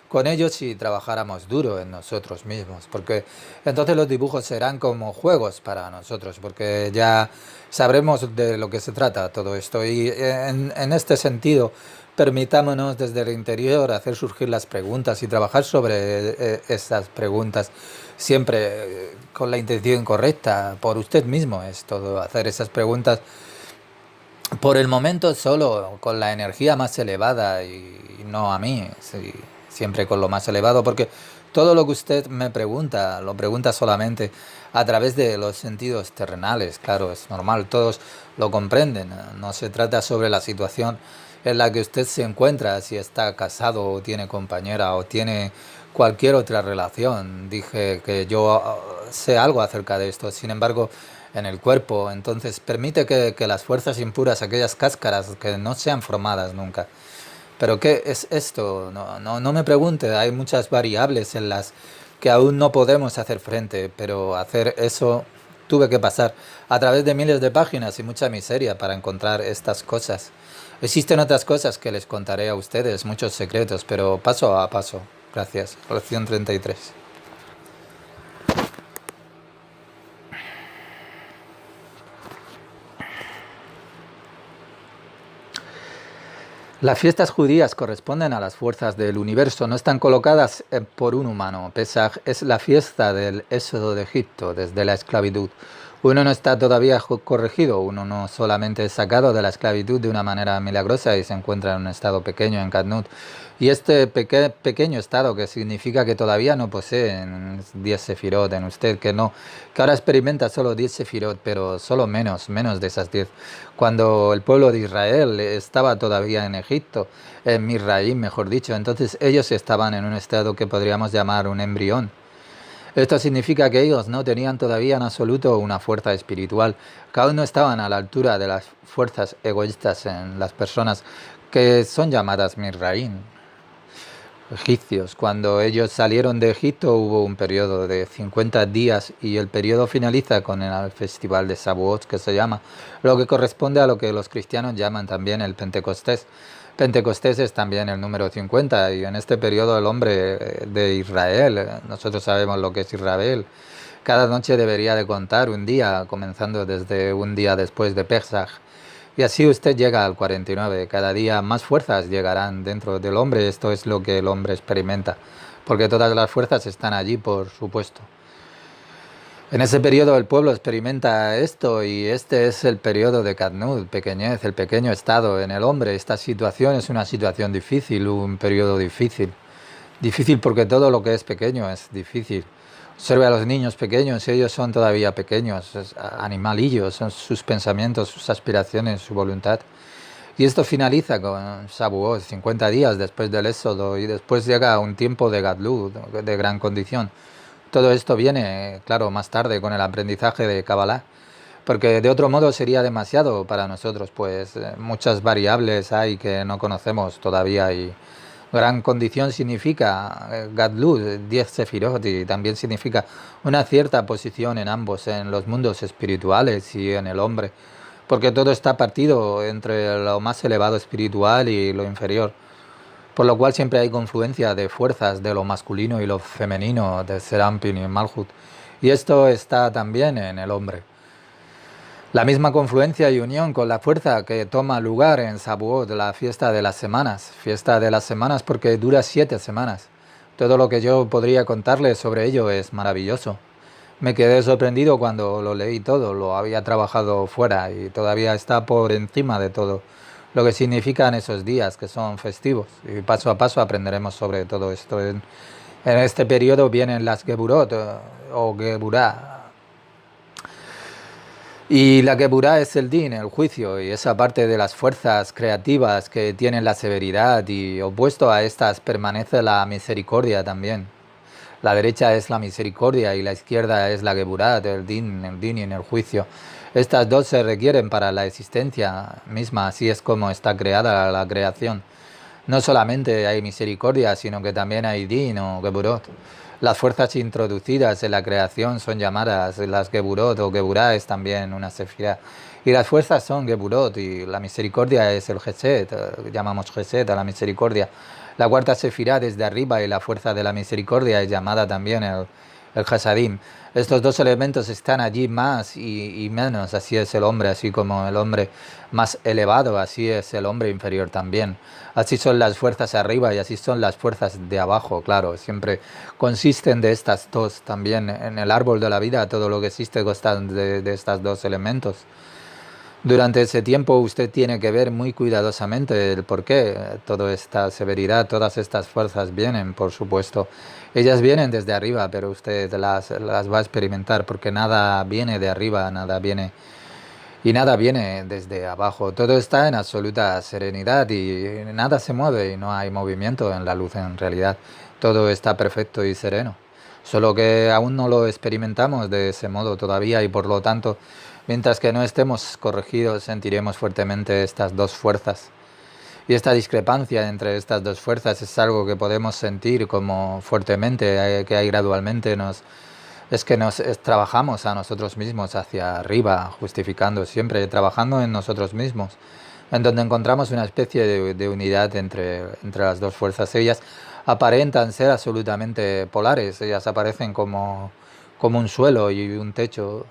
con ellos si trabajáramos duro en nosotros mismos, porque entonces los dibujos serán como juegos para nosotros, porque ya sabremos de lo que se trata todo esto. Y en este sentido, permitámonos desde el interior hacer surgir las preguntas y trabajar sobre estas preguntas, siempre con la intención correcta, por usted mismo es todo, hacer esas preguntas por el momento solo con la energía más elevada y no a mí, sí, siempre con lo más elevado, porque todo lo que usted me pregunta, lo pregunta solamente a través de los sentidos terrenales. Claro, es normal, todos lo comprenden. No se trata sobre la situación en la que usted se encuentra, si está casado o tiene compañera o tiene cualquier otra relación. Dije que yo sé algo acerca de esto, sin embargo, en el cuerpo, entonces permite que las fuerzas impuras, aquellas cáscaras que no sean formadas nunca. ¿Pero qué es esto? No me pregunte, hay muchas variables en las que aún no podemos hacer frente, pero hacer eso tuve que pasar a través de miles de páginas y mucha miseria para encontrar estas cosas. Existen otras cosas que les contaré a ustedes, muchos secretos, pero paso a paso. Gracias. Lección 33. Las fiestas judías corresponden a las fuerzas del universo, no están colocadas por un humano. Pesaj es la fiesta del éxodo de Egipto, desde la esclavitud. Uno no está todavía corregido, uno no solamente es sacado de la esclavitud de una manera milagrosa y se encuentra en un estado pequeño en Katnut. Y este pequeño estado, que significa que todavía no posee 10 sefirot en usted, que ahora experimenta solo 10 sefirot, pero solo menos de esas 10. Cuando el pueblo de Israel estaba todavía en Egipto, en Misraim, mejor dicho, entonces ellos estaban en un estado que podríamos llamar un embrión. Esto significa que ellos no tenían todavía en absoluto una fuerza espiritual, que aún no estaban a la altura de las fuerzas egoístas en las personas que son llamadas Misraim, egipcios. Cuando ellos salieron de Egipto hubo un periodo de 50 días y el periodo finaliza con el festival de Shavuot, que se llama, lo que corresponde a lo que los cristianos llaman también el Pentecostés. Pentecostés es también el número 50 y en este periodo el hombre de Israel, nosotros sabemos lo que es Israel, cada noche debería de contar un día, comenzando desde un día después de Pesaj. Y así usted llega al 49. Cada día más fuerzas llegarán dentro del hombre. Esto es lo que el hombre experimenta, porque todas las fuerzas están allí, por supuesto. En ese periodo el pueblo experimenta esto y este es el periodo de Katnut, pequeñez, el pequeño estado en el hombre. Esta situación es una situación difícil, un periodo difícil. Difícil porque todo lo que es pequeño es difícil. Observe a los niños pequeños, ellos son todavía pequeños, animalillos, son sus pensamientos, sus aspiraciones, su voluntad. Y esto finaliza con Shavuot, 50 días después del Éxodo, y después llega un tiempo de Gadlut, de gran condición. Todo esto viene, claro, más tarde con el aprendizaje de Kabbalah, porque de otro modo sería demasiado para nosotros, pues muchas variables hay que no conocemos todavía y gran condición significa Gadlut, 10 sefirot, y también significa una cierta posición en ambos, en los mundos espirituales y en el hombre, porque todo está partido entre lo más elevado espiritual y lo inferior, por lo cual siempre hay confluencia de fuerzas de lo masculino y lo femenino, de Serampin y Malhut, y esto está también en el hombre. La misma confluencia y unión con la fuerza que toma lugar en Shavuot, la fiesta de las semanas porque dura 7 semanas. Todo lo que yo podría contarles sobre ello es maravilloso. Me quedé sorprendido cuando lo leí todo, lo había trabajado fuera y todavía está por encima de todo lo que significan esos días que son festivos. Y paso a paso aprenderemos sobre todo esto. En este periodo vienen las Geburot o Geburah, y la Geburah es el din, el juicio, y esa parte de las fuerzas creativas que tienen la severidad, y opuesto a estas permanece la misericordia también. La derecha es la misericordia y la izquierda es la Geburah, el din y el juicio. Estas dos se requieren para la existencia misma, así es como está creada la creación. No solamente hay misericordia, sino que también hay din o Geburot. Las fuerzas introducidas en la creación son llamadas las Geburot o Geburah es también una sefirá. Y las fuerzas son Geburot y la misericordia es el Gesed, llamamos Gesed a la misericordia. La cuarta sefirá desde arriba y la fuerza de la misericordia es llamada también el Hasadim. Estos dos elementos están allí más y menos, así es el hombre, así como el hombre más elevado, así es el hombre inferior también. Así son las fuerzas arriba y así son las fuerzas de abajo, claro, siempre consisten de estas dos también. En el árbol de la vida todo lo que existe consta de estos dos elementos. Durante ese tiempo usted tiene que ver muy cuidadosamente el por qué toda esta severidad, todas estas fuerzas vienen, por supuesto. Ellas vienen desde arriba, pero usted las va a experimentar porque nada viene de arriba, nada viene y nada viene desde abajo. Todo está en absoluta serenidad y nada se mueve y no hay movimiento en la luz en realidad. Todo está perfecto y sereno. Solo que aún no lo experimentamos de ese modo todavía y por lo tanto, mientras que no estemos corregidos, sentiremos fuertemente estas dos fuerzas. Y esta discrepancia entre estas dos fuerzas es algo que podemos sentir como fuertemente, que hay gradualmente es que trabajamos a nosotros mismos hacia arriba, justificando siempre, trabajando en nosotros mismos, en donde encontramos una especie de unidad entre las dos fuerzas. Ellas aparentan ser absolutamente polares, ellas aparecen como un suelo y un techo.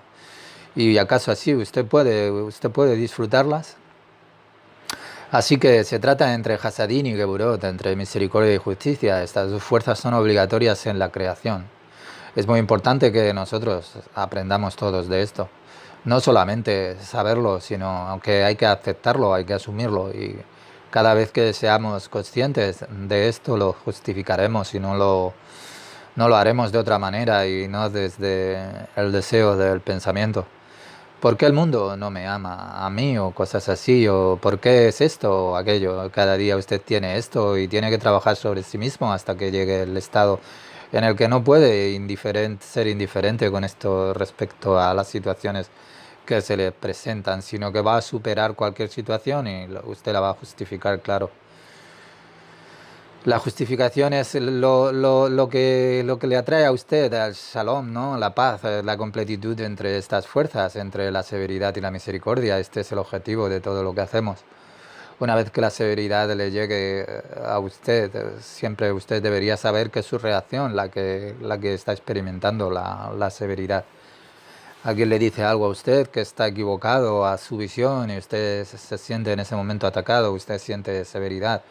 ¿Y acaso así usted puede disfrutarlas? Así que se trata entre Hasadín y Geburot, entre misericordia y justicia. Estas dos fuerzas son obligatorias en la creación. Es muy importante que nosotros aprendamos todos de esto. No solamente saberlo, sino aunque hay que aceptarlo, hay que asumirlo. Y cada vez que seamos conscientes de esto, lo justificaremos y no lo haremos de otra manera y no desde el deseo del pensamiento. ¿Por qué el mundo no me ama a mí o cosas así? ¿O por qué es esto o aquello? Cada día usted tiene esto y tiene que trabajar sobre sí mismo hasta que llegue el estado en el que no puede ser indiferente con esto respecto a las situaciones que se le presentan, sino que va a superar cualquier situación y usted la va a justificar, claro. La justificación es lo que le atrae a usted al shalom, ¿no? La paz, la completitud entre estas fuerzas, entre la severidad y la misericordia. Este es el objetivo de todo lo que hacemos. Una vez que la severidad le llegue a usted, siempre usted debería saber que es su reacción la que está experimentando la severidad. Alguien le dice algo a usted que está equivocado a su visión y usted se siente en ese momento atacado, usted siente severidad.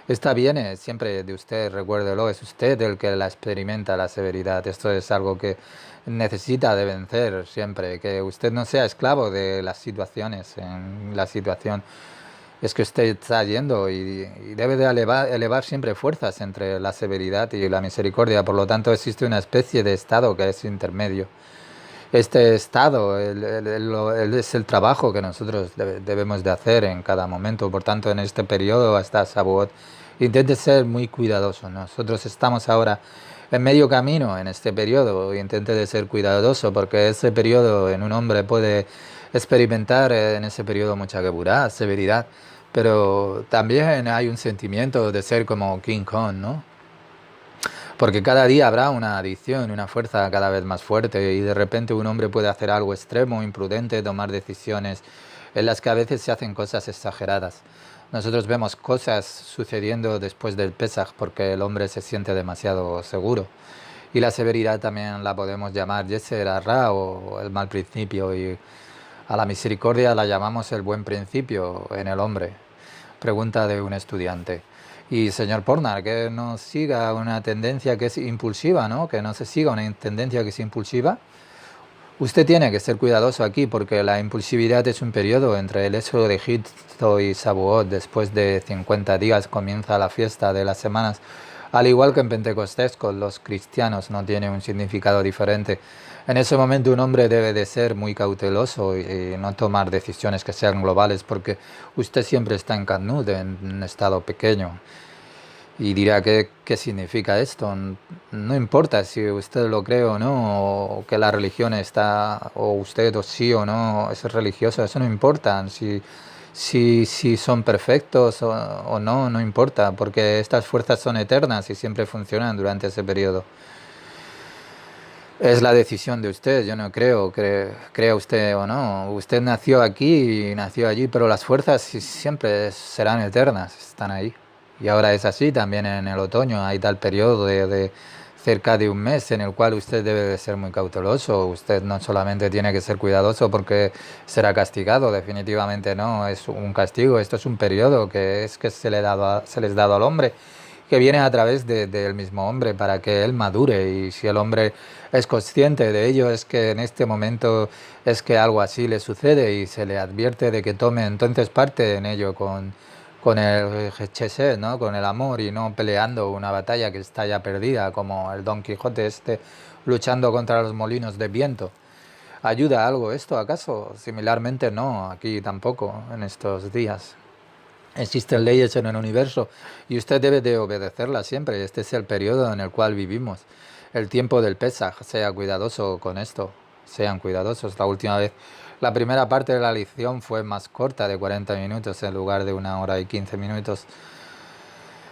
Esta viene siempre de usted, recuérdelo, es usted el que la experimenta la severidad. Esto es algo que necesita de vencer siempre, que usted no sea esclavo de las situaciones, en la situación Es que usted está yendo y debe de elevar siempre fuerzas entre la severidad y la misericordia. Por lo tanto, existe una especie de estado que es intermedio. Este estado es el trabajo que nosotros debemos de hacer en cada momento. Por tanto, en este periodo hasta Shavuot, intente ser muy cuidadoso. Nosotros estamos ahora en medio camino en este periodo. Intente de ser cuidadoso porque ese periodo en un hombre puede experimentar en ese periodo mucha geburá, severidad. Pero también hay un sentimiento de ser como King Kong, ¿no? Porque cada día habrá una adicción, una fuerza cada vez más fuerte y de repente un hombre puede hacer algo extremo, imprudente, tomar decisiones en las que a veces se hacen cosas exageradas. Nosotros vemos cosas sucediendo después del Pesaj porque el hombre se siente demasiado seguro. Y la severidad también la podemos llamar Yeser Ra o el mal principio y a la misericordia la llamamos el buen principio en el hombre. Pregunta de un estudiante. Y señor Pornar, que no siga una tendencia que es impulsiva, ¿no? Que no se siga una tendencia que es impulsiva. Usted tiene que ser cuidadoso aquí porque la impulsividad es un periodo entre el éxodo de Egipto y Shavuot. Después de 50 días comienza la fiesta de las semanas. Al igual que en Pentecostés con los cristianos no tiene un significado diferente. En ese momento un hombre debe de ser muy cauteloso y no tomar decisiones que sean globales porque usted siempre está en Canud, en un estado pequeño. Y dirá, ¿qué significa esto? No importa si usted lo cree o no, o que la religión está, o usted o sí o no es religioso, eso no importa. Si son perfectos o no, no importa, porque estas fuerzas son eternas y siempre funcionan durante ese periodo. Es la decisión de usted, yo no creo, crea usted o no. Usted nació aquí y nació allí, pero las fuerzas siempre serán eternas, están ahí. Y ahora es así, también en el otoño hay tal periodo de cerca de un mes en el cual usted debe de ser muy cauteloso. Usted no solamente tiene que ser cuidadoso porque será castigado, definitivamente no, es un castigo. Esto es un periodo que es que se les dado al hombre, que viene a través del mismo hombre para que él madure. Y si el hombre es consciente de ello, es que en este momento es que algo así le sucede y se le advierte de que tome entonces parte en ello con el chesed, ¿no? Con el amor y no peleando una batalla que está ya perdida, como el Don Quijote este luchando contra los molinos de viento. ¿Ayuda algo esto acaso? Similarmente no, aquí tampoco, en estos días. Existen leyes en el universo y usted debe de obedecerlas siempre. Este es el periodo en el cual vivimos. El tiempo del Pesaj, sea cuidadoso con esto. Sean cuidadosos. La última vez, la primera parte de la lección fue más corta, de 40 minutos en lugar de 1 hora y 15 minutos.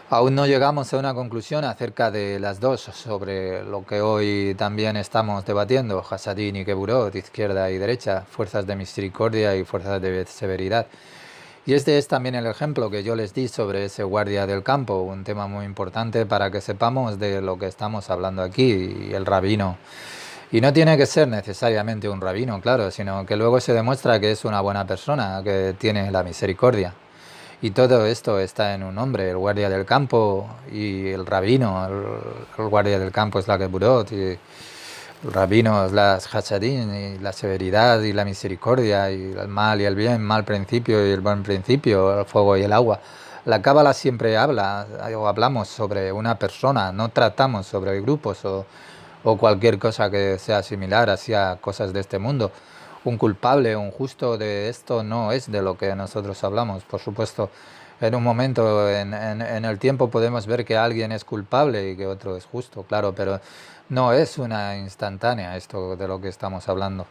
Aún no llegamos a una conclusión acerca de las dos sobre lo que hoy también estamos debatiendo, Hasadín y Geburot, izquierda y derecha, fuerzas de misericordia y fuerzas de severidad. Y este es también el ejemplo que yo les di sobre ese guardia del campo, un tema muy importante para que sepamos de lo que estamos hablando aquí, y el rabino. Y no tiene que ser necesariamente un rabino, claro, sino que luego se demuestra que es una buena persona, que tiene la misericordia. Y todo esto está en un hombre, el guardia del campo y el rabino. El guardia del campo es la Geburot y el rabino es la Hasadín y la severidad y la misericordia y el mal y el bien, mal principio y el buen principio, el fuego y el agua. La Cábala siempre habla o hablamos sobre una persona, no tratamos sobre grupos o cualquier cosa que sea similar hacia cosas de este mundo. Un culpable, un justo de esto no es de lo que nosotros hablamos. Por supuesto, en un momento en el tiempo podemos ver que alguien es culpable y que otro es justo, claro, pero no es una instantánea esto de lo que estamos hablando.